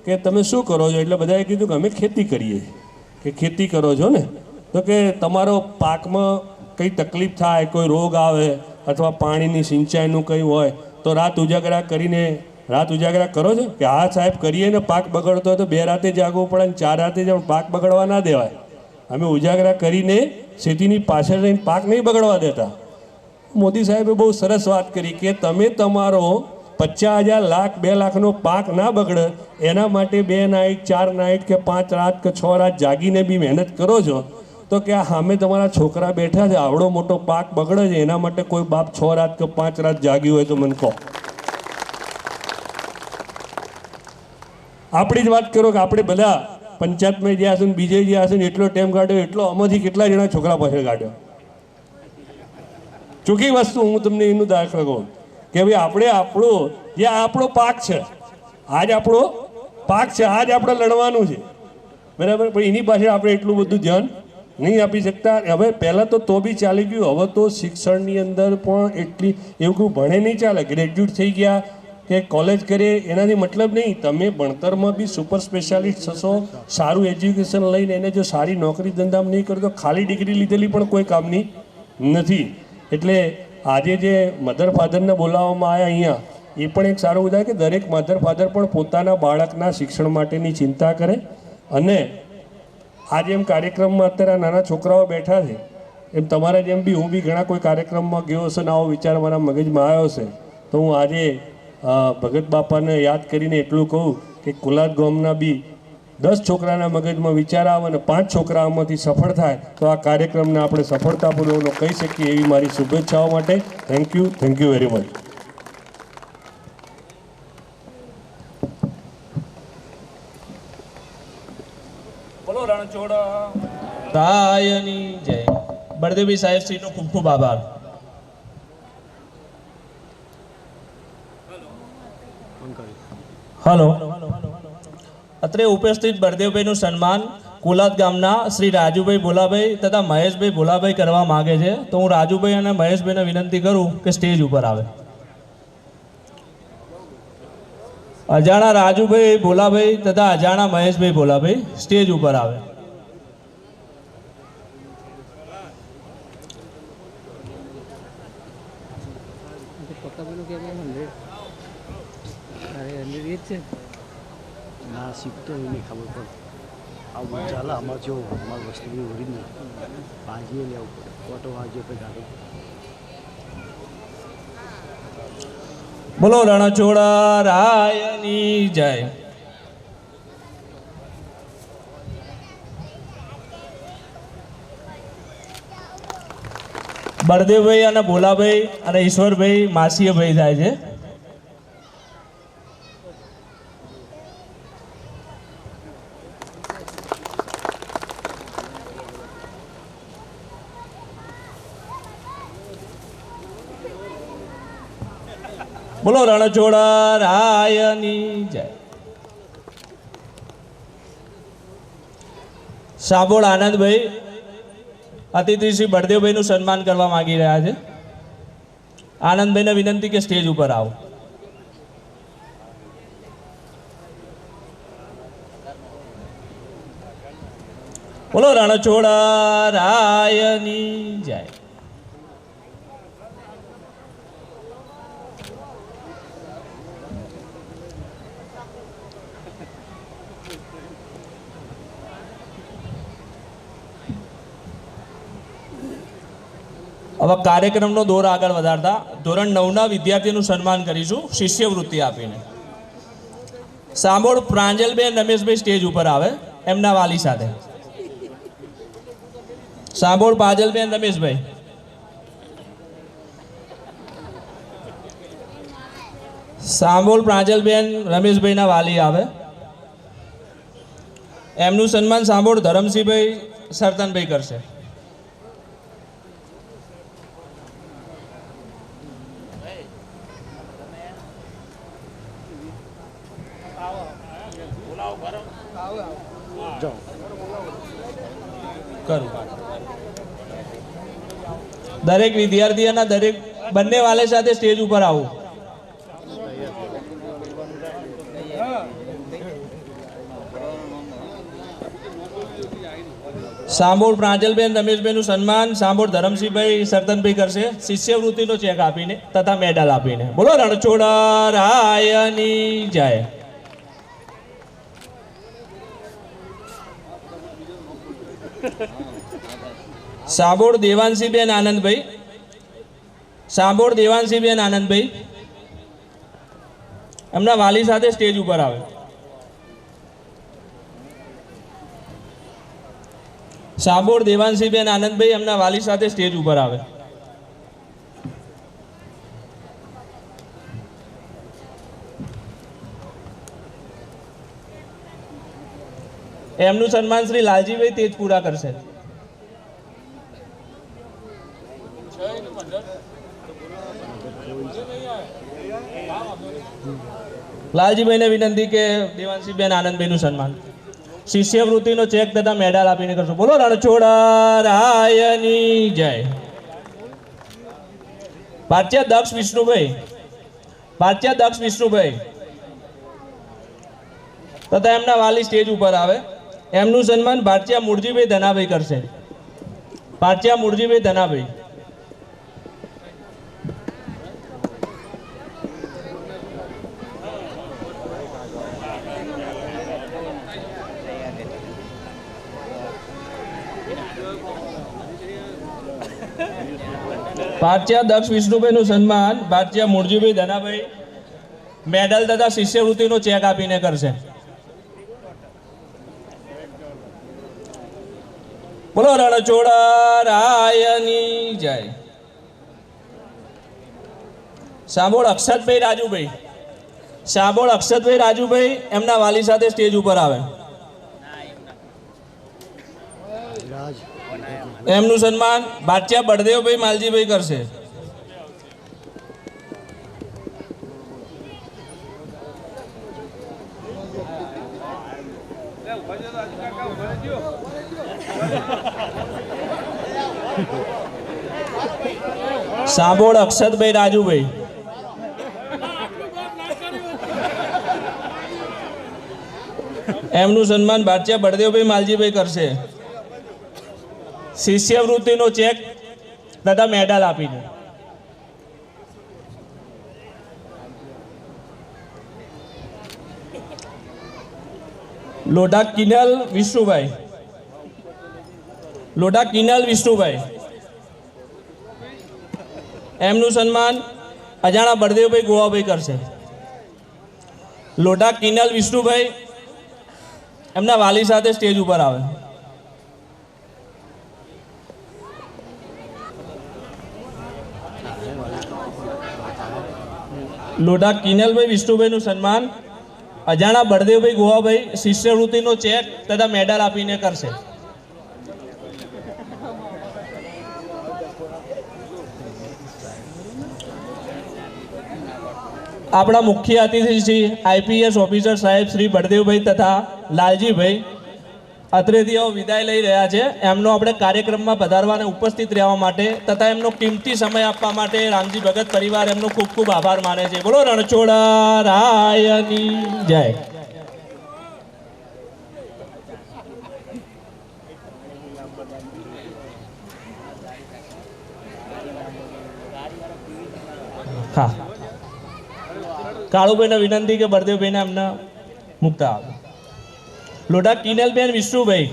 કે તમે શું કરો છો? એટલે બધાએ કીધું કે અમે ખેતી કરીએ. કે ખેતી કરો છો ને? તો કે તમારો પાકમાં કંઈ તકલીફ થાય, કોઈ રોગ આવે અથવા પાણીની સિંચાઈનું કંઈ હોય તો રાત ઉજાગરા કરો છો? કે હા સાહેબ કરીએ ને. પાક બગડતો હોય તો 2 રાતે જાગવું પડે ને 4 રાતે જ પાક બગડવા ના દેવાય. અમે ઉજાગરા કરીને ખેતીની પાછળ રહીને પાક નહીં બગડવા દેતા. મોદી સાહેબે બહુ સરસ વાત કરી કે તમે તમારો 50,000 લાખ 2 લાખનો પાક ના બગડે એના માટે 2 નાઇટ 4 નાઇટ કે 5 રાત કે 6 રાત જાગીને બી મહેનત કરો છો, તો કે આ સામે તમારા છોકરા બેઠા છે, આવડો મોટો પાક બગડે છે, એના માટે કોઈ બાપ 6 રાત કે 5 રાત જાગ્યું હોય તો મને કહો. આપણી જ વાત કરો કે આપણે બધા પંચાયતમાં જ્યાં હશે ને બીજે જ્યાં હશે ને એટલો ટાઈમ કાઢ્યો, એટલો આમાંથી કેટલા જણા છોકરા પાછળ કાઢ્યો. ચોખ્ખી વસ્તુ હું તમને એનું દાખલા કહું કે ભાઈ આપણે આપણો પાક છે, આજ આપણો પાક છે, આજ આપણે લડવાનું છે, બરાબર. પણ એની પાછળ આપણે એટલું બધું ધ્યાન નહીં આપી શકતા. હવે પહેલાં તો બી ચાલી ગયું, હવે તો શિક્ષણની અંદર પણ એટલી એવું કોઈ ભણે નહીં ચાલે. ગ્રેજ્યુએટ થઈ ગયા કે કોલેજ કરીએ એનાથી મતલબ નહીં, તમે ભણતરમાં બી સુપર સ્પેશિયાલિસ્ટ થશો, સારું એજ્યુકેશન લઈને એને જો સારી નોકરી ધંધામાં નહીં કરો તો ખાલી ડિગ્રી લીધેલી પણ કોઈ કામની નથી. એટલે આજે જે મધર ફાધરને બોલાવવામાં આવ્યા અહીંયા, એ પણ એક સારું ઉદાહરણ કે દરેક મધર ફાધર પણ પોતાના બાળકના શિક્ષણ માટેની ચિંતા કરે. અને આજે એમ કાર્યક્રમમાં અત્યારે નાના છોકરાઓ બેઠા છે, એમ તમારા જેમ બી હું બી ઘણા કોઈ કાર્યક્રમમાં ગયો હશે ને આવો વિચાર મારા મગજમાં આવ્યો હશે, તો હું આજે ભગત બાપાને યાદ કરીને એટલું કહું કે કુલાદ ગામના બી 10 છોકરાના મગજમાં વિચાર આવે અને 5 છોકરા આમાંથી સફળ થાય તો આ કાર્યક્રમને આપણે સફળતાપૂર્વક કહી શકીએ એવી મારી શુભેચ્છાઓ માટે. Thank you very much. બોલો રણછોડ રાયની જય. બળદેવભાઈ સાહેબ શ્રીનો ખૂબ ખૂબ આભાર. હલો, અત્રે ઉપસ્થિત બળદેવભાઈનું સન્માન કુલાદ ગામના શ્રી રાજુભાઈ ભોલાભાઈ તથા મહેશભાઈ ભોલાભાઈ કરવા માગે છે. તો હું રાજુભાઈ અને મહેશભાઈને વિનંતી કરું કે સ્ટેજ ઉપર આવે. અજાણા રાજુભાઈ ભોલાભાઈ તથા અજાણા મહેશભાઈ ભોલાભાઈ સ્ટેજ ઉપર આવે. ના શીખતો નહીં ખબર પડે. આવું ચાલે અમારે જો અમારી વસ્તુ બી ઓરિજિનલ ભાજીએ લેવું પડે, ઓટો ભાજીઓ પર ગાડી. બોલો રણછોડ રાયની જય. બળદેવભાઈ અને ભોલાભાઈ અને ઈશ્વરભાઈ માસીભાઈ થાય છે. બોલો રણછોડ રાયની જય. સાંભોળ આનંદભાઈ અતિથિ શ્રી બળદેવભાઈનું સન્માન કરવા માંગી રહ્યા છે. આનંદભાઈને વિનંતી કે સ્ટેજ ઉપર આવો. બોલો રણછોડ રાયની જય. હવે કાર્યક્રમનો દોર આગળ વધારતા ધોરણ 9ના વિદ્યાર્થીનું સન્માન કરીશું શિષ્યવૃત્તિ આપીને. સાંભોળ પ્રાંજલબેન રમેશભાઈ સ્ટેજ ઉપર આવે એમના વાલી સાથે. સાંભોળ પ્રાંજલબેન રમેશભાઈ. સાંભોળ પ્રાંજલબેન રમેશભાઈના વાલી આવે. એમનું સન્માન સાંભોળ ધરમસિંહભાઈ સરતનભાઈ કરશે. દરેક વિદ્યાર્થી અને દરેક બંને વાલે સાથે સ્ટેજ ઉપર આવું. સાંભોળ પ્રાંજલબેન રમેશભાઈનું સન્માન સાંભોળ ધરમસિંહભાઈ સરતનભાઈ કરશે શિષ્યવૃત્તિનો ચેક આપીને તથા મેડલ આપીને. બોલો રણછોડ રાયની જય. સાંભોળ દેવાંશીબેન આનંદભાઈ. સાંભોળ દેવાંશીબેન આનંદભાઈ એમના વાલી સાથે સ્ટેજ ઉપર આવે. સાબોર દેવાંશીબેન આનંદભાઈ એમના વાલી સાથે સ્ટેજ ઉપર આવે. એમનું સન્માન શ્રી લાલજીભાઈ તેજપુરા કરશે. લાલજીભાઈને વિનંતી કે દેવાંશીબેન આનંદભાઈનું સન્માન શિષ્યવૃત્તિનો ચેક તથા મેડલ આપીને કરશો. બોલો રણછોડા રાયની જય. ભારતીય દક્ષ વિષ્ણુભાઈ તથા એમના વાલી સ્ટેજ ઉપર આવે. એમનું સન્માન ભારતીય મૂળજીભાઈ ધનાભાઈ કરશે. ભારતીય મૂળજીભાઈ ધનાભાઈ. ભારતીય દક્ષ વિષ્ણુભાઈનું સન્માન ભારતીય મૂળજીભાઈ ધનાભાઈ મેડલ તથા શિષ્યવૃત્તિનો ચેક આપીને કરશે. બોલો રણછોડા રાયની જય. સાંભોળ અક્ષતભાઈ રાજુભાઈ એમના વાલી સાથે સ્ટેજ ઉપર આવે. એમનું સન્માન ભારતીય બળદેવભાઈ માલજીભાઈ કરશે. સાંભોળ અક્ષતભાઈ રાજુભાઈ. એમનું સન્માન ભારતીય બળદેવભાઈ માલજીભાઈ કરશે. શિષ્યવૃત્તિનો ચેક તથા મેડલ આપીને. લોઢા કિનલ વિષ્ણુભાઈ એમનું સન્માન અજાણા બળદેવભાઈ ગોવાભાઈ કરશે. લોઢા કિનલ વિષ્ણુભાઈ એમના વાલી સાથે સ્ટેજ ઉપર આવે. લોઢા કિનલભાઈ વિષ્ણુભાઈનું સન્માન અજાણા બળદેવભાઈ ગોવાભાઈ શિષ્યવૃત્તિનો ચેક તથા મેડલ આપીને કરશે. આપણા મુખ્ય અતિથિ શ્રી આઈપીએસ ઓફિસર સાહેબ શ્રી બળદેવભાઈ તથા લાલજીભાઈ અત્રેથી વિદાય લઈ રહ્યા છે. એમનો આપણે કાર્યક્રમમાં પધારવાને ઉપસ્થિત રહેવા માટે તથા એમનો કિંમતી સમય આપવા માટે રામજી ભગત પરિવાર એમનો ખૂબ ખૂબ આભાર માને છે. બોલો રણછોડા રાયની જય. હા, કાળુભાઈને વિનંતી કે બળદેવભાઈને એમને મુકતા આવે. લોઢા કિનલબેન વિષ્ણુભાઈ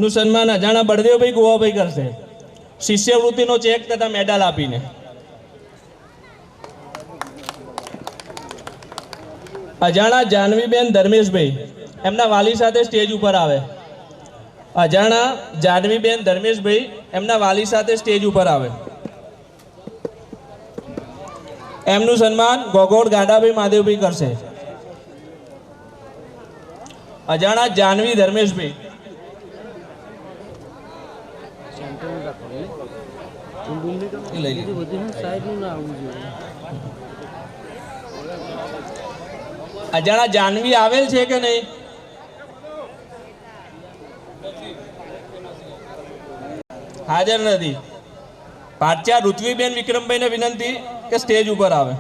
નું સન્માન અજાણા બળદેવભાઈ ગોવાભાઈ કરશે. શિષ્યવૃત્તિનો ચેક તથા મેડલ આપીને. અજાણા જાનવીબેન ધર્મેશભાઈ એમના વાલી સાથે સ્ટેજ ઉપર આવે. અજાણા જાનવીબેન ધર્મેશભાઈ એમના વાલી સાથે સ્ટેજ ઉપર આવે. એમનું સન્માન ગોગોડ ગાડાભાઈ મહાદેવભાઈ કરશે. અજાણા જાનવી ધર્મેશભાઈ. અજાણા જાનવી આવેલ છે કે નહીં? હાજર નથી. પાટિયા ઋત્વીબેન વિક્રમભાઈને વિનંતી કે સ્ટેજ ઉપર આવે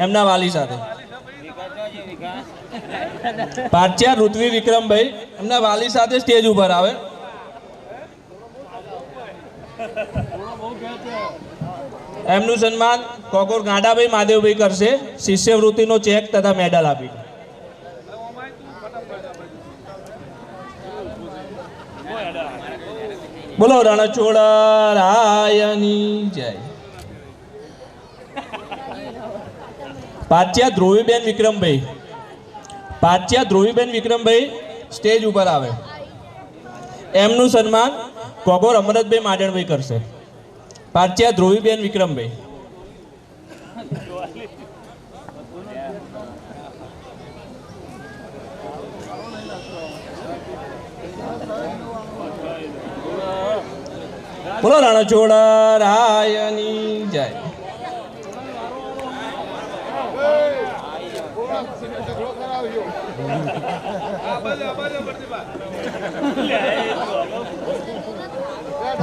એમના વાલી સાથે. પાટિયા ઋત્વી વિક્રમભાઈ એમના વાલી સાથે સ્ટેજ ઉપર આવે. એમનું સન્માન કોકોર ગાંડાભાઈ મહાદેવભાઈ કરશે. શિષ્યવૃત્તિનો ચેક તથા મેડલ આપી. બોલો રણછોડા રાયની જય. પાટિયા ધ્રુવીબેન વિક્રમભાઈ સ્ટેજ ઉપર આવે. એમનું સન્માન કોગોર અમરતભાઈ માડણભાઈ કરશે. પાર્ચિયા ધ્રુવીબેન વિક્રમભાઈ. બોલો રણછોડ રાયની જય.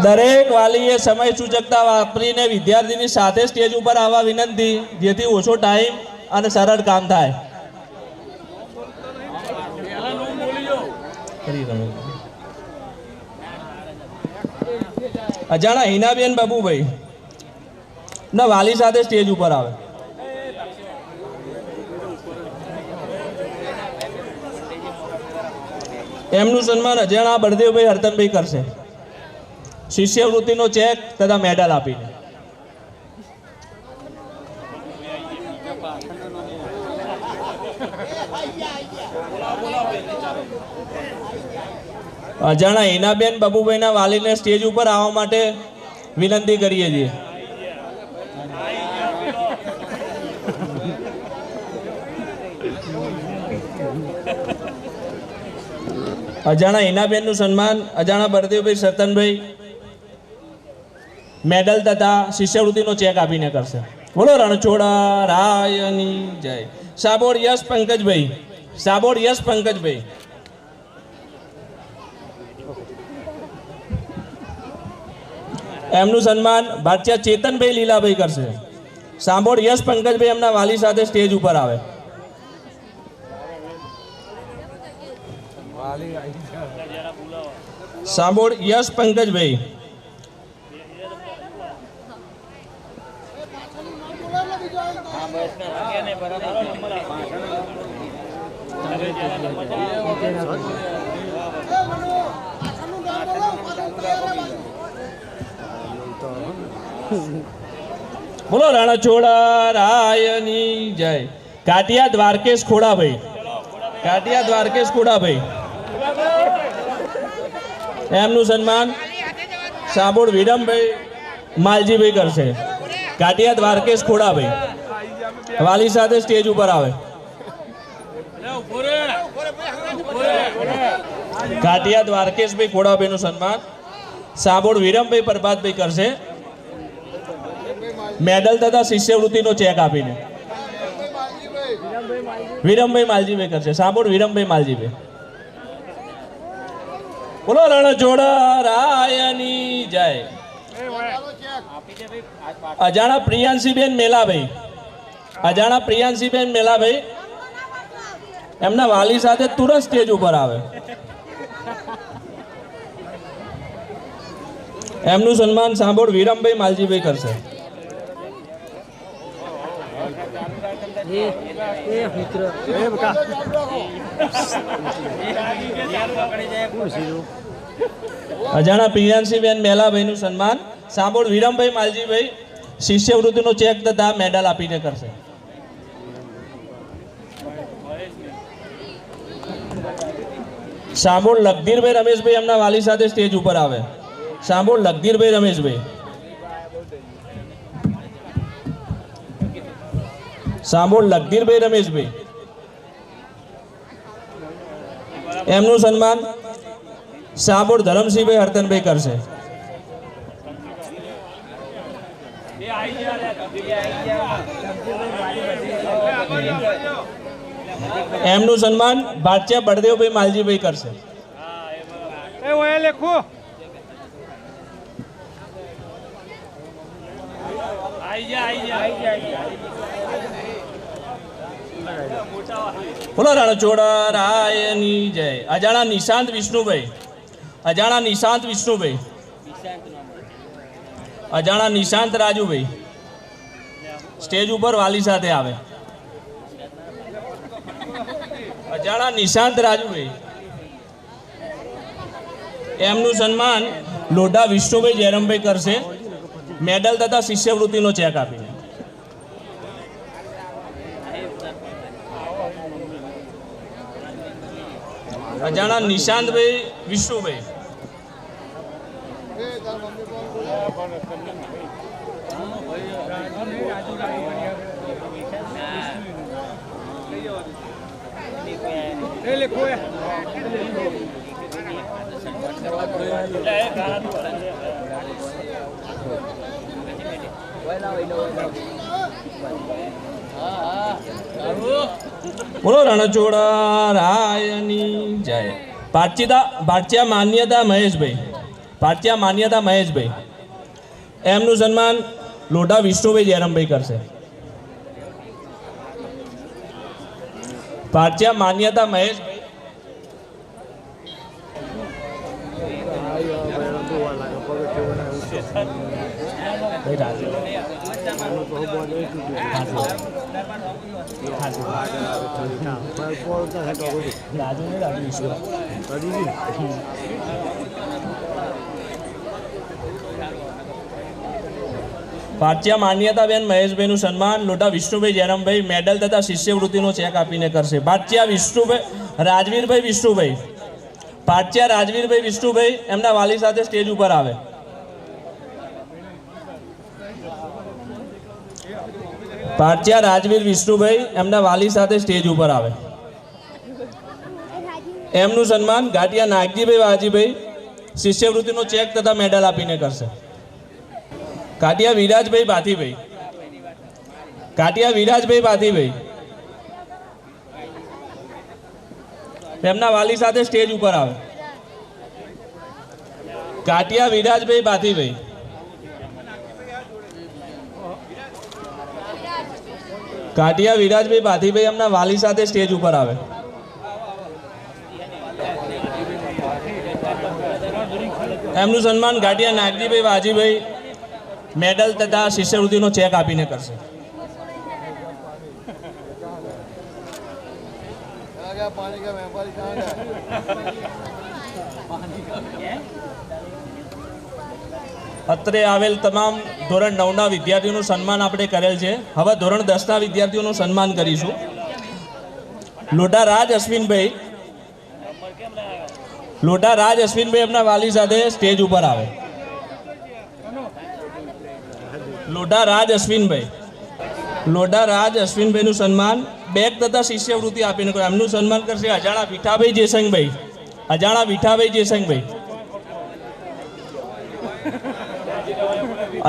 દરેક વાલીએ સમય સૂચકતા વાપરીને વિદ્યાર્થીની સાથે સ્ટેજ ઉપર આવવા વિનંતી, જેથી ઓછો ટાઈમ અને સરળ કામ થાય. અજાણા હિનાબેન બાબુભાઈ ના વાલી સાથે સ્ટેજ ઉપર આવે. એમનું સન્માન અજાણા બળદેવભાઈ હરતનભાઈ કરશે, શિષ્યવૃત્તિનો ચેક તથા મેડલ આપીને. અજાણા હિનાબેન બાબુભાઈના વાલીને સ્ટેજ ઉપર આવવા માટે વિનંતી કરીએ છીએ. અજાણા હિનાબેનનું સન્માન અજાણા બળદેવભાઈ સરતનભાઈ મેડલ તથા શિષ્યવૃત્તિનો ચેક આપીને કરશે. બોલો રણછોડા રાયની જય. સાબોડ યશ પંકજભાઈ. સાબોડ યશ પંકજભાઈ. એમનું સન્માન ભાટિયા ચેતનભાઈ લીલાભાઈ કરશે. સાંભોડ યશ પંકજભાઈ એમના વાલી સાથે સ્ટેજ ઉપર આવે. સાંભોડ યશ પંકજભાઈ. બોલો રણછોડા રાયની જય. કાટિયા દ્વારકેશ ખોડાભાઈ. કાટિયા દ્વારકેશ ખોડાભાઈ. એમનું સન્માન સાબોડ વિરમભાઈ માલજીભાઈ કરશે. કાટિયા દ્વારકેશ ખોડાભાઈ વાલી સાથે સ્ટેજ ઉપર આવે. કાટિયા દ્વારકેશભાઈ ખોડાભાઈનું સન્માન સાબોડ વિરમભાઈ પ્રભાતભાઈ કરશે, મેડલ તથા શિષ્યવૃત્તિનો ચેક આપીને. વિરમભાઈ માલજીભાઈ કરશે. સાબોડ વિરમભાઈ માલજીભાઈ. બોલો રણછોડા રાયની જય. અજાણા પ્રિયાંશીબેન મેલાભાઈ. અજાણા પ્રિયાંશીબેન મેલાભાઈ એમના વાલી સાથે તુરંત સ્ટેજ ઉપર આવે. એમનું સન્માન સાંભોળ વિરમભાઈ માલજીભાઈ કરશે. અજાણા પ્રિયાંશીબેન મેલાભાઈનું સન્માન સાંભોળ વિરમભાઈ માલજીભાઈ શિષ્યવૃત્તિનો ચેક તથા મેડલ આપીને કરશે. સાંભોળ લગધીરભાઈ રમેશભાઈ એમના વાલી સાથે સ્ટેજ ઉપર આવે. સાંભોળ લગધીરભાઈ રમેશભાઈ. સાંભોળ લગધીરભાઈ રમેશભાઈ. એમનું સન્માન સાંભોળ ધરમસિંહભાઈ હરતનભાઈ કરશે. એમનું સન્માન ભાટિયા બળદેવભાઈ માલજીભાઈ કરશે. બોલો રણછોડા રાયની જય. અજાણા નિશાંત વિષ્ણુભાઈ. અજાણા નિશાંત વિષ્ણુભાઈ. અજાણા નિશાંત રાજુભાઈ સ્ટેજ ઉપર વાલી સાથે આવે. અજાણા નિશાંત રાજુભાઈ. એમનું સન્માન લોઢા વિષ્ણુભાઈ જયરામભાઈ કરશે, મેડલ તથા શિષ્યવૃત્તિનો ચેક આપીને. અજાણા નિશાંતભાઈ વિષ્ણુભાઈ. બોલો રણછોડા રાયની જય. પાટિયા માન્યતા મહેશભાઈ, પાટિયા માન્યતા મહેશભાઈ, એમનું સન્માન લોઢા વિષ્ણુભાઈ જયરામભાઈ કરશે. પાટિયા માન્યતા મહેશભાઈ, પાટિયા માન્યતાબેન મહેશભાઈનું સન્માન લોઢા વિષ્ણુભાઈ જયરામભાઈ મેડલ તથા શિષ્યવૃત્તિનો ચેક આપીને કરશે. પાટિયા વિષ્ણુભાઈ રાજવીરભાઈ વિષ્ણુભાઈ, પાટિયા રાજવીરભાઈ વિષ્ણુભાઈ એમના વાલી સાથે સ્ટેજ ઉપર આવે. પાટિયા રાજવીર વિષ્ણુભાઈ એમના વાલી સાથે સ્ટેજ ઉપર આવે. એમનું સન્માન ગાંઠિયા નાગજીભાઈ વાજીભાઈ શિષ્યવૃત્તિનો ચેક તથા મેડલ આપીને કરશે. કાટિયા વિરાજભાઈ બાથીભાઈ, કાટિયા વિરાજભાઈ બાથીભાઈ એમના વાલી સાથે સ્ટેજ ઉપર આવે. કાટિયા વિરાજભાઈ બાથીભાઈ, કાટિયા વિરાજભાઈ બાથીભાઈ એમના વાલી સાથે સ્ટેજ ઉપર આવે. એમનું સન્માન ગાંઠિયા નાગજીભાઈ વાજીભાઈ મેડલ તથા શિષ્યવૃત્તિનો ચેક આપીને કરશે. અત્રે આવેલ તમામ ધોરણ 9ના વિદ્યાર્થીઓનું સન્માન આપણે કરેલ છે. હવે ધોરણ 10ના વિદ્યાર્થીઓનું સન્માન કરીશું. લોઢા રાજ અશ્વિનભાઈ, લોઢા રાજ અશ્વિનભાઈ એમના વાલી સાથે સ્ટેજ ઉપર આવે. લોઢા રાજ અશ્વિનભાઈ, લોઢા રાજ અશ્વિનભાઈનું સન્માન બેગ તથા શિષ્યવૃત્તિ આપીને કરે. એમનું સન્માન કરશે અજાણા વિઠાભાઈ જેસંગભાઈ, અજાણા વિઠાભાઈ જેસંગભાઈ,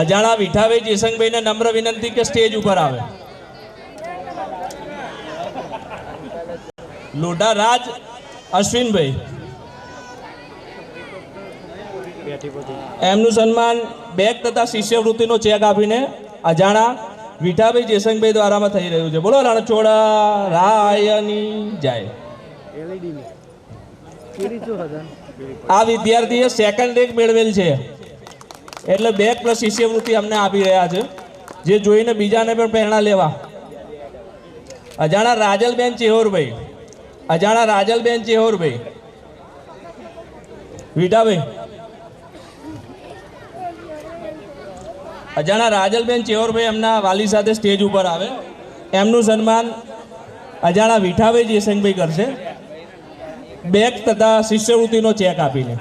અજાણા વિઠાભાઈ જેસંગભાઈને નમ્ર વિનંતી કે સ્ટેજ ઉપર આવે. લોઢા રાજ અશ્વિનભાઈ એમનું સન્માન બેગ તથા શિષ્યવૃત્તિનો ચેક આપીને અજાણા વિઠાભાઈ જેસંગભાઈ દ્વારામાં થઈ રહ્યું છે. બોલો રણછોડા રાયની જય. આ વિદ્યાર્થીએ સેકન્ડ રેન્ક મેળવેલ છે એટલે બેગ પ્લસ શિષ્યવૃત્તિ અમને આપી રહ્યા છે, જે જોઈને બીજાને પણ પ્રેરણા લેવા. અજાણા રાજલબેન ચેહોરભાઈ, અજાણા રાજલબેન ચેહોરભાઈ, વિઠાભાઈ, અજાણા રાજલબેન ચેહોરભાઈ એમના વાલી સાથે સ્ટેજ ઉપર આવે. એમનું સન્માન અજાણા વિઠાભાઈ જેસંગભાઈ કરશે બેગ તથા શિષ્યવૃત્તિનો ચેક આપીને.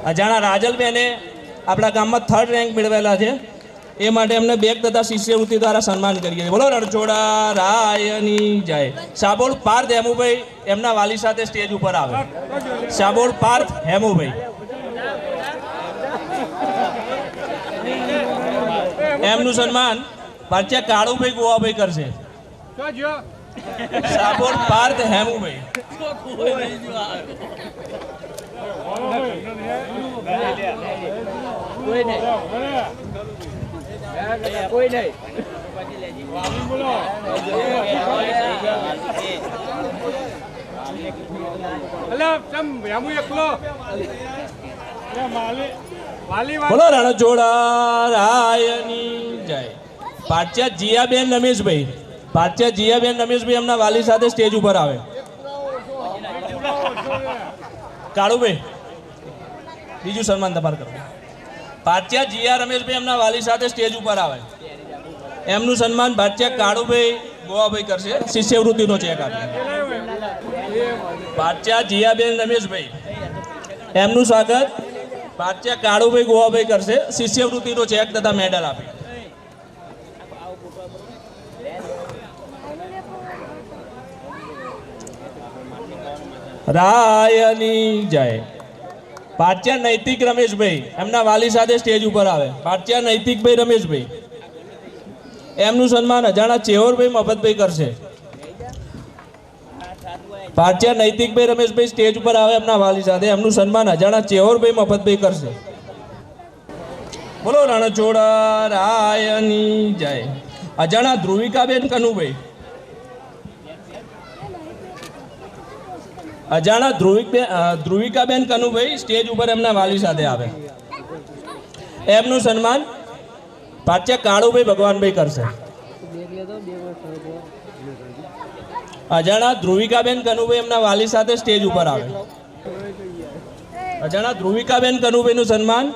અજાણા રાજલબેને આપણા ગામમાં 3rd રેન્ક મેળવેલા છે, એ માટે એમને બેગ તથા શિષ્યવૃત્તિ દ્વારા સન્માન કરીએ છીએ. બોલો રણછોડા રાયની જય. સાબોલ પાર્થ હેમુભાઈ એમના વાલી સાથે સ્ટેજ ઉપર આવે. સાબોલ પાર્થ હેમુભાઈ એમનું સન્માન પાટિયા કાળુભાઈ ગોવાભાઈ કરશે. સાબોલ પાર્થ હેમુભાઈ, કોઈ નહીં. બોલો રણછોડા રાયની જય. પાટિયા જીયાબેન રમેશભાઈ, પાટિયા જીયાબેન રમેશભાઈ એમના વાલી સાથે સ્ટેજ ઉપર આવે. કાળુભાઈ બીજું સન્માન તમારે કરો. પાટિયા જીયા રમેશભાઈ એમના વાલી સાથે સ્ટેજ ઉપર આવે. એમનું સન્માન પાટિયા કાળુભાઈ ગોવાભાઈ કરશે શિષ્યવૃત્તિનો ચેક આપે. પાટિયા જીયાબેન રમેશભાઈ એમનું સ્વાગત પાચ્યા કાળુભાઈ ગોવાભાઈ કરશે શિષ્યવૃત્તિનો ચેક તથા મેડલ આપી. રાયની જય. પાચ્યા નૈતિક રમેશભાઈ એમના વાલી સાથે સ્ટેજ ઉપર આવે. પાચ્યા નૈતિકભાઈ રમેશભાઈ, એમનું સન્માન અજાણા ચેવરભાઈ મફતભાઈ કરશે. પાચ્યા નૈતિકભાઈ રમેશભાઈ સ્ટેજ ઉપર આવે એમના વાલી સાથે, એમનું સન્માન અજાણા ચેવરભાઈ મફતભાઈ કરશે. બોલો રણછોડા રાયની જય. અજાણા ધ્રુવિકાબેન કનુભાઈ, અજાણા ધ્રુવિકાબેન કનુભાઈ સ્ટેજ ઉપર એમના વાલી સાથે આવે, એમનું સન્માન પાચ્યા કાળુભાઈ ભગવાનભાઈ કરશે. અજાણા ધ્રુવિકાબેન કનુભાઈ એમના વાલી સાથે સ્ટેજ ઉપર આવે. અજાણા ધ્રુવિકાબેન કનુભાઈનું સન્માન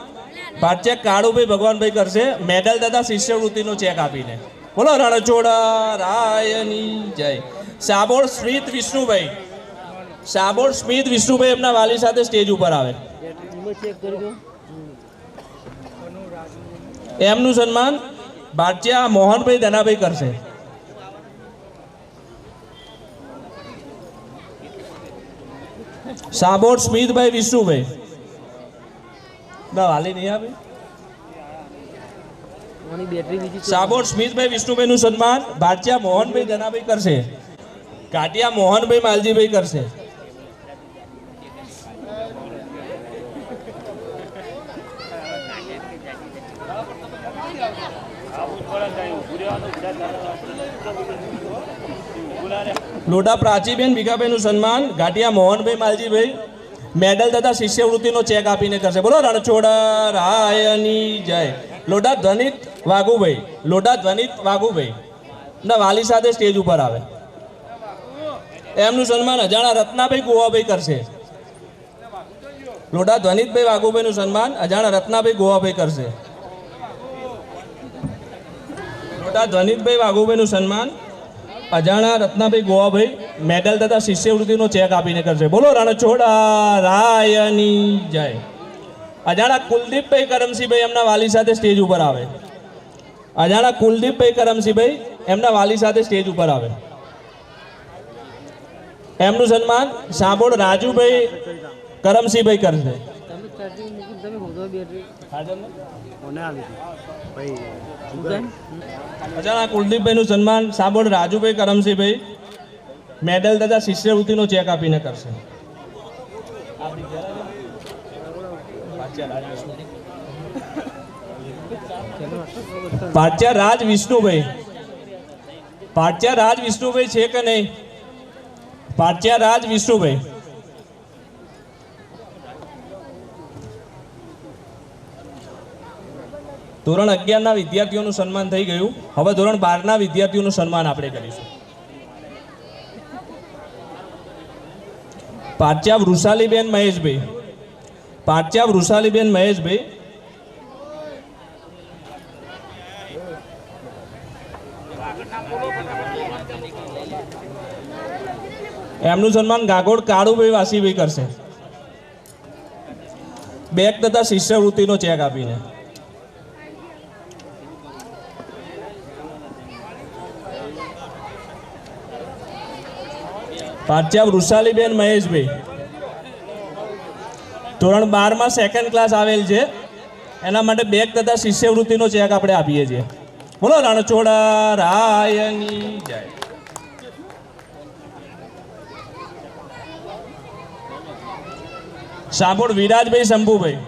પાચ્યા કાળુભાઈ ભગવાનભાઈ કરશે મેડલ તથા શિષ્યવૃત્તિનો ચેક આપીને. બોલો રણછોડા રાયની જય. સાબોળ સ્મિત વિષ્ણુભાઈ, સાબોળ સ્મિત વિષ્ણુભાઈ એમના વાલી સાથે સ્ટેજ ઉપર આવે, એમનું સન્માન પાચ્યા મોહનભાઈ ધનાભાઈ કરશે. સાબોળ સ્મિતભાઈ વિષ્ણુભાઈ ના વાલી નહીં આવે. સાબોળ સ્મિતભાઈ વિષ્ણુભાઈનું સન્માન પાચ્યા મોહનભાઈ ધનાભાઈ કરશે. કાટિયા મોહનભાઈ માલજીભાઈ કરશે. લોઢા પ્રાચીબેન ભીખાભાઈનું સન્માન ઘાટિયા મોહનભાઈ માલજીભાઈ મેડલ તથા શિષ્યવૃત્તિનો ચેક આપીને કરશે. બોલો રણછોડા રાયની જય. લોઢા ધ્વનિત વાઘુભાઈ, લોઢા ધ્વનિત વાઘુભાઈ ના વાલી સાથે સ્ટેજ ઉપર આવે, એમનું સન્માન અજાણા રત્નાભાઈ ગોવાભાઈ કરશે. લોઢા ધ્વનિતભાઈ વાઘુભાઈનું સન્માન અજાણા રત્નાભાઈ ગોવાભાઈ કરશે. લોઢા ધ્વનિતભાઈ વાઘુભાઈનું સન્માન અજાણા રત્નાભાઈ ગોવાભાઈ મેડલ તથા શિષ્યવૃત્તિનો ચેક આપીને કરશે. બોલો રણછોડા રાયની જય. અજાણા કુલદીપભાઈ કરમસિંહભાઈ એમના વાલી સાથે સ્ટેજ ઉપર આવે, અજાણા કુલદીપભાઈ કરમસિંહભાઈ એમના વાલી સાથે સ્ટેજ ઉપર આવે, એમનું સન્માન સાંભોળ રાજુભાઈ કરમસિંહભાઈ કરશે. અજાણા કુલદીપભાઈનું સન્માન સાંભોળ રાજુભાઈ કરમસિંહભાઈ મેડલ તથા શિષ્યવૃત્તિનો ચેક આપીને કરશે. પાચ્યા રાજ વિષ્ણુભાઈ, પાચ્યા રાજ વિષ્ણુભાઈ છે કે નહીં? પાચ્યા રાજ વિષ્ણુભાઈ, ધોરણ 11 ના વિદ્યાર્થીઓનું સન્માન થઈ ગયું. હવે ધોરણ 12 ના વિદ્યાર્થીઓનું સન્માન આપણે કરીશું. પાચ્યા વૃષાલીબેન મહેશભાઈ, પાચ્યા વૃષાલીબેન મહેશભાઈ એમનું સન્માન ગાગોડ કાળુભાઈ વાસીભાઈ કરશે બેગ તથા શિષ્યવૃત્તિનો ચેક આપીને. પાચ્યા વૃષાલીબેન મહેશભાઈ ધોરણ 12 સેકન્ડ ક્લાસ આવેલ છે, એના માટે બેગ તથા શિષ્યવૃત્તિનો ચેક આપણે આપીએ છીએ. બોલો રણછોડા રાયની જય. સાંભોળ વિરાજભાઈ શંભુભાઈ,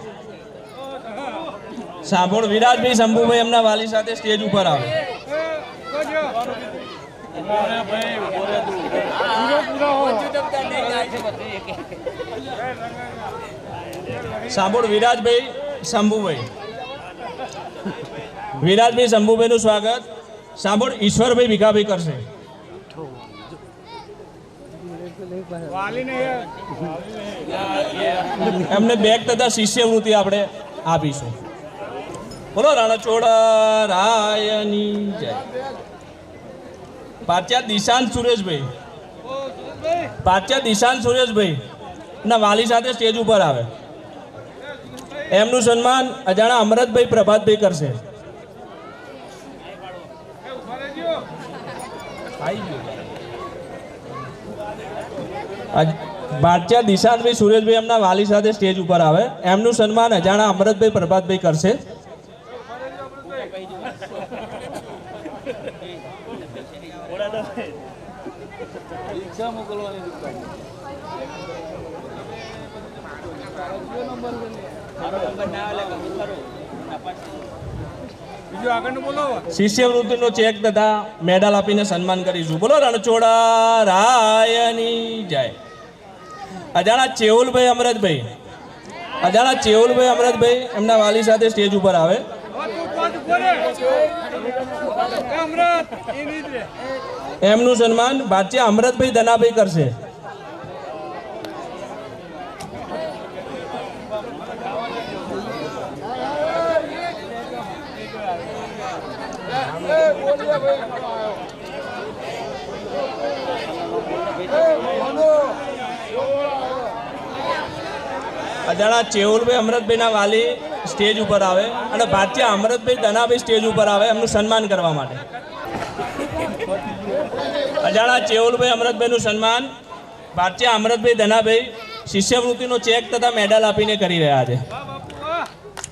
સાંભોળ વિરાજભાઈ શંભુભાઈ એમના વાલી સાથે સ્ટેજ ઉપર આવે. સાંભોળ વિરાજભાઈ શંભુભાઈ, વિરાજભાઈ શંભુભાઈનું સ્વાગત સાંભોળ ઈશ્વરભાઈ ભીખાભાઈ કરશે. એમને બેગ તથા શિષ્યવૃત્તિ આપણે આપીશું. બોલો રણછોડા રાયની જય. પાચ્યા દિશાંત સુરેશભાઈ, પાચ્યા દિશાંત સુરેશભાઈ ના વાલી સાથે સ્ટેજ ઉપર આવે, એમનું સન્માન અજાણા અમરતભાઈ પ્રભાતભાઈ કરશે. ભારતીય દિશાંતભાઈ સુરેશભાઈ એમના વાલી સાથે સ્ટેજ ઉપર આવે. એમનું સન્માન અજાણા અમરતભાઈ પ્રભાતભાઈ કરશે. બીજું આગળનું બોલો. શિષ્યવૃત્તિનો ચેક તથા મેડલ આપીને સન્માન કરીશું. બોલો રણછોડા રાયની જય. અજાણા ચેઉલભાઈ અમરતભાઈ, અજાણા ચેઉલભાઈ અમરતભાઈ એમના વાલી સાથે સ્ટેજ ઉપર આવે. એમનું સન્માન ભારતીય અમરતભાઈ ધનાભાઈ કરશે. અજાણા ચેઉલભાઈ અમરતભાઈના વાલી સ્ટેજ ઉપર આવે અને ભારતીય અમરતભાઈ ધનાભાઈ સ્ટેજ ઉપર આવે એમનું સન્માન કરવા માટે. અજાણા ચેઉલભાઈ અમરતભાઈનું સન્માન ભારતીય અમરતભાઈ ધનાભાઈ શિષ્યવૃત્તિનો ચેક તથા મેડલ આપીને કરી રહ્યા છે.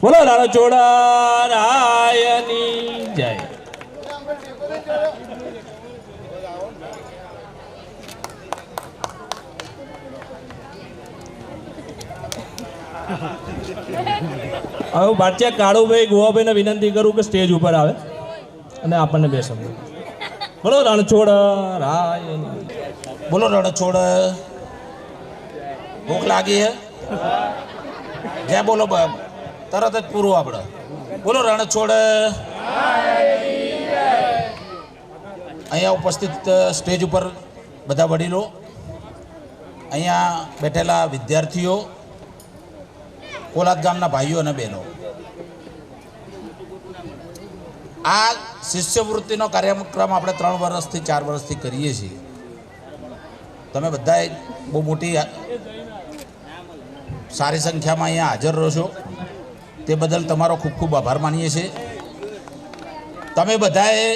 બોલો રણછોડા રાયની જય. હવે ભારતીય કાળુભાઈ ગોવાભાઈને વિનંતી કરું કે સ્ટેજ ઉપર આવે અને આપણને બે શબ્દો. બોલો રણછોડ રાય. બોલો રણછોડ. ભૂખ લાગી હે? જ્યાં બોલો તરત જ પૂરું આપણે. બોલો રણછોડ. અહીંયા ઉપસ્થિત સ્ટેજ ઉપર બધા વડીલો, અહીંયા બેઠેલા વિદ્યાર્થીઓ, કોલાદ ગામના ભાઈઓ અને બહેનો, આ શિષ્યવૃત્તિનો કાર્યક્રમ આપણે 3 વર્ષથી 4 વર્ષથી કરીએ છીએ. તમે બધાએ બહુ મોટી સારી સંખ્યામાં અહીંયા હાજર રહો છો, તે બદલ તમારો ખૂબ ખૂબ આભાર માનીએ છીએ. તમે બધાએ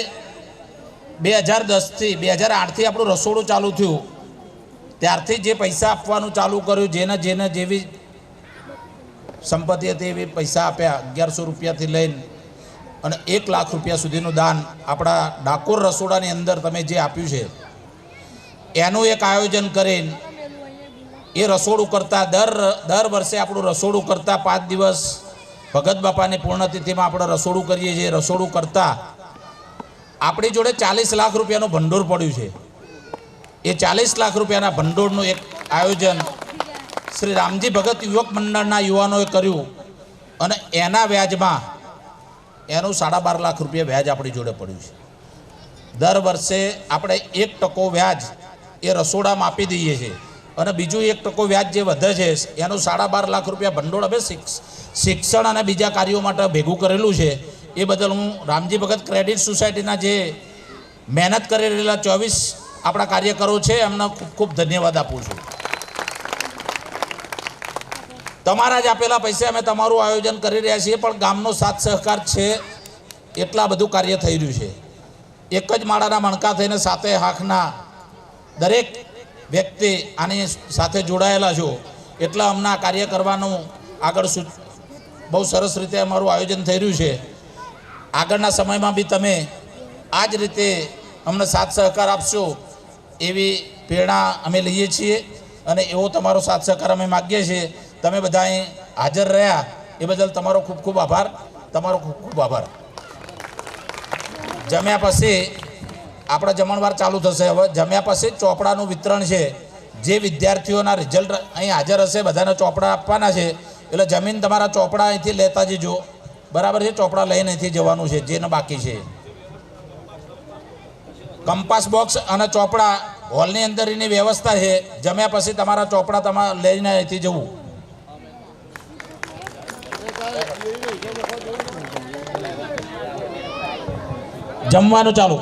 2010થી 2008થી આપણું રસોડું ચાલુ થયું ત્યારથી જે પૈસા આપવાનું ચાલુ કર્યું, જેને જેવી સંપત્તિ હતી એવી પૈસા આપ્યા. 1100 રૂપિયાથી લઈને અને 1 લાખ રૂપિયા સુધીનું દાન આપણા ડાકોર રસોડાની અંદર તમે જે આપ્યું છે એનું એક આયોજન કરીને એ રસોડું કરતાં દર વર્ષે આપણું રસોડું કરતાં 5 દિવસ ભગત બાપાની પૂર્ણતિથિમાં આપણે રસોડું કરીએ છીએ. રસોડું કરતાં આપણી જોડે 40 લાખ રૂપિયાનું ભંડોળ પડ્યું છે. એ 40 લાખ રૂપિયાના ભંડોળનું એક આયોજન શ્રી રામજી ભગત યુવક મંડળના યુવાનોએ કર્યું અને એના વ્યાજમાં એનું 12.5 લાખ રૂપિયા વ્યાજ આપણી જોડે પડ્યું છે. દર વર્ષે આપણે 1% વ્યાજ એ રસોડામાં આપી દઈએ છીએ અને બીજું 1% વ્યાજ જે વધે છે એનું 12.5 લાખ રૂપિયા ભંડોળ હવે શિક્ષણ અને બીજા કાર્યો માટે ભેગું કરેલું છે. એ બદલ હું રામજી ભગત ક્રેડિટ સોસાયટીના જે મહેનત કરી રહેલા 24 આપણા કાર્યકરો છે એમને ખૂબ ખૂબ ધન્યવાદ આપું છું. તમારા જ આપેલા પૈસે અમે તમારું આયોજન કરી રહ્યા છીએ, પણ ગામનો સાથ સહકાર છે એટલા બધું કાર્ય થઈ રહ્યું છે. એક જ માળાના મણકા થઈને સાથે હાંકના દરેક વ્યક્તિ આની સાથે જોડાયેલા છો એટલે અમને આ કાર્ય કરવાનું આગળ બહુ સરસ રીતે અમારું આયોજન થઈ રહ્યું છે. આગળના સમયમાં બી તમે આ જ રીતે અમને સાથ સહકાર આપશો એવી પ્રેરણા અમે લઈએ છીએ અને એવો તમારો સાથ સહકાર અમે માગીએ છીએ. તમે બધા અહીં હાજર રહ્યા એ બદલ તમારો ખૂબ ખૂબ આભાર. તમારો ખૂબ ખૂબ આભાર. જમ્યા પછી આપણા જમણવાર ચાલુ થશે. હવે જમ્યા પછી ચોપડાનું વિતરણ છે. જે વિદ્યાર્થીઓના રિઝલ્ટ અહીં હાજર હશે બધાને ચોપડા આપવાના છે. એટલે જમીન તમારા ચોપડા અહીંથી લેતા જજો. બરાબર છે? ચોપડા લઈને અહીંથી જવાનું છે જેને બાકી છે. કંપાસ બોક્સ અને ચોપડા હોલની અંદર એની વ્યવસ્થા છે. જમ્યા પછી તમારા ચોપડા તમારે લઈને અહીંથી જવું. જમવાનું ચાલુ.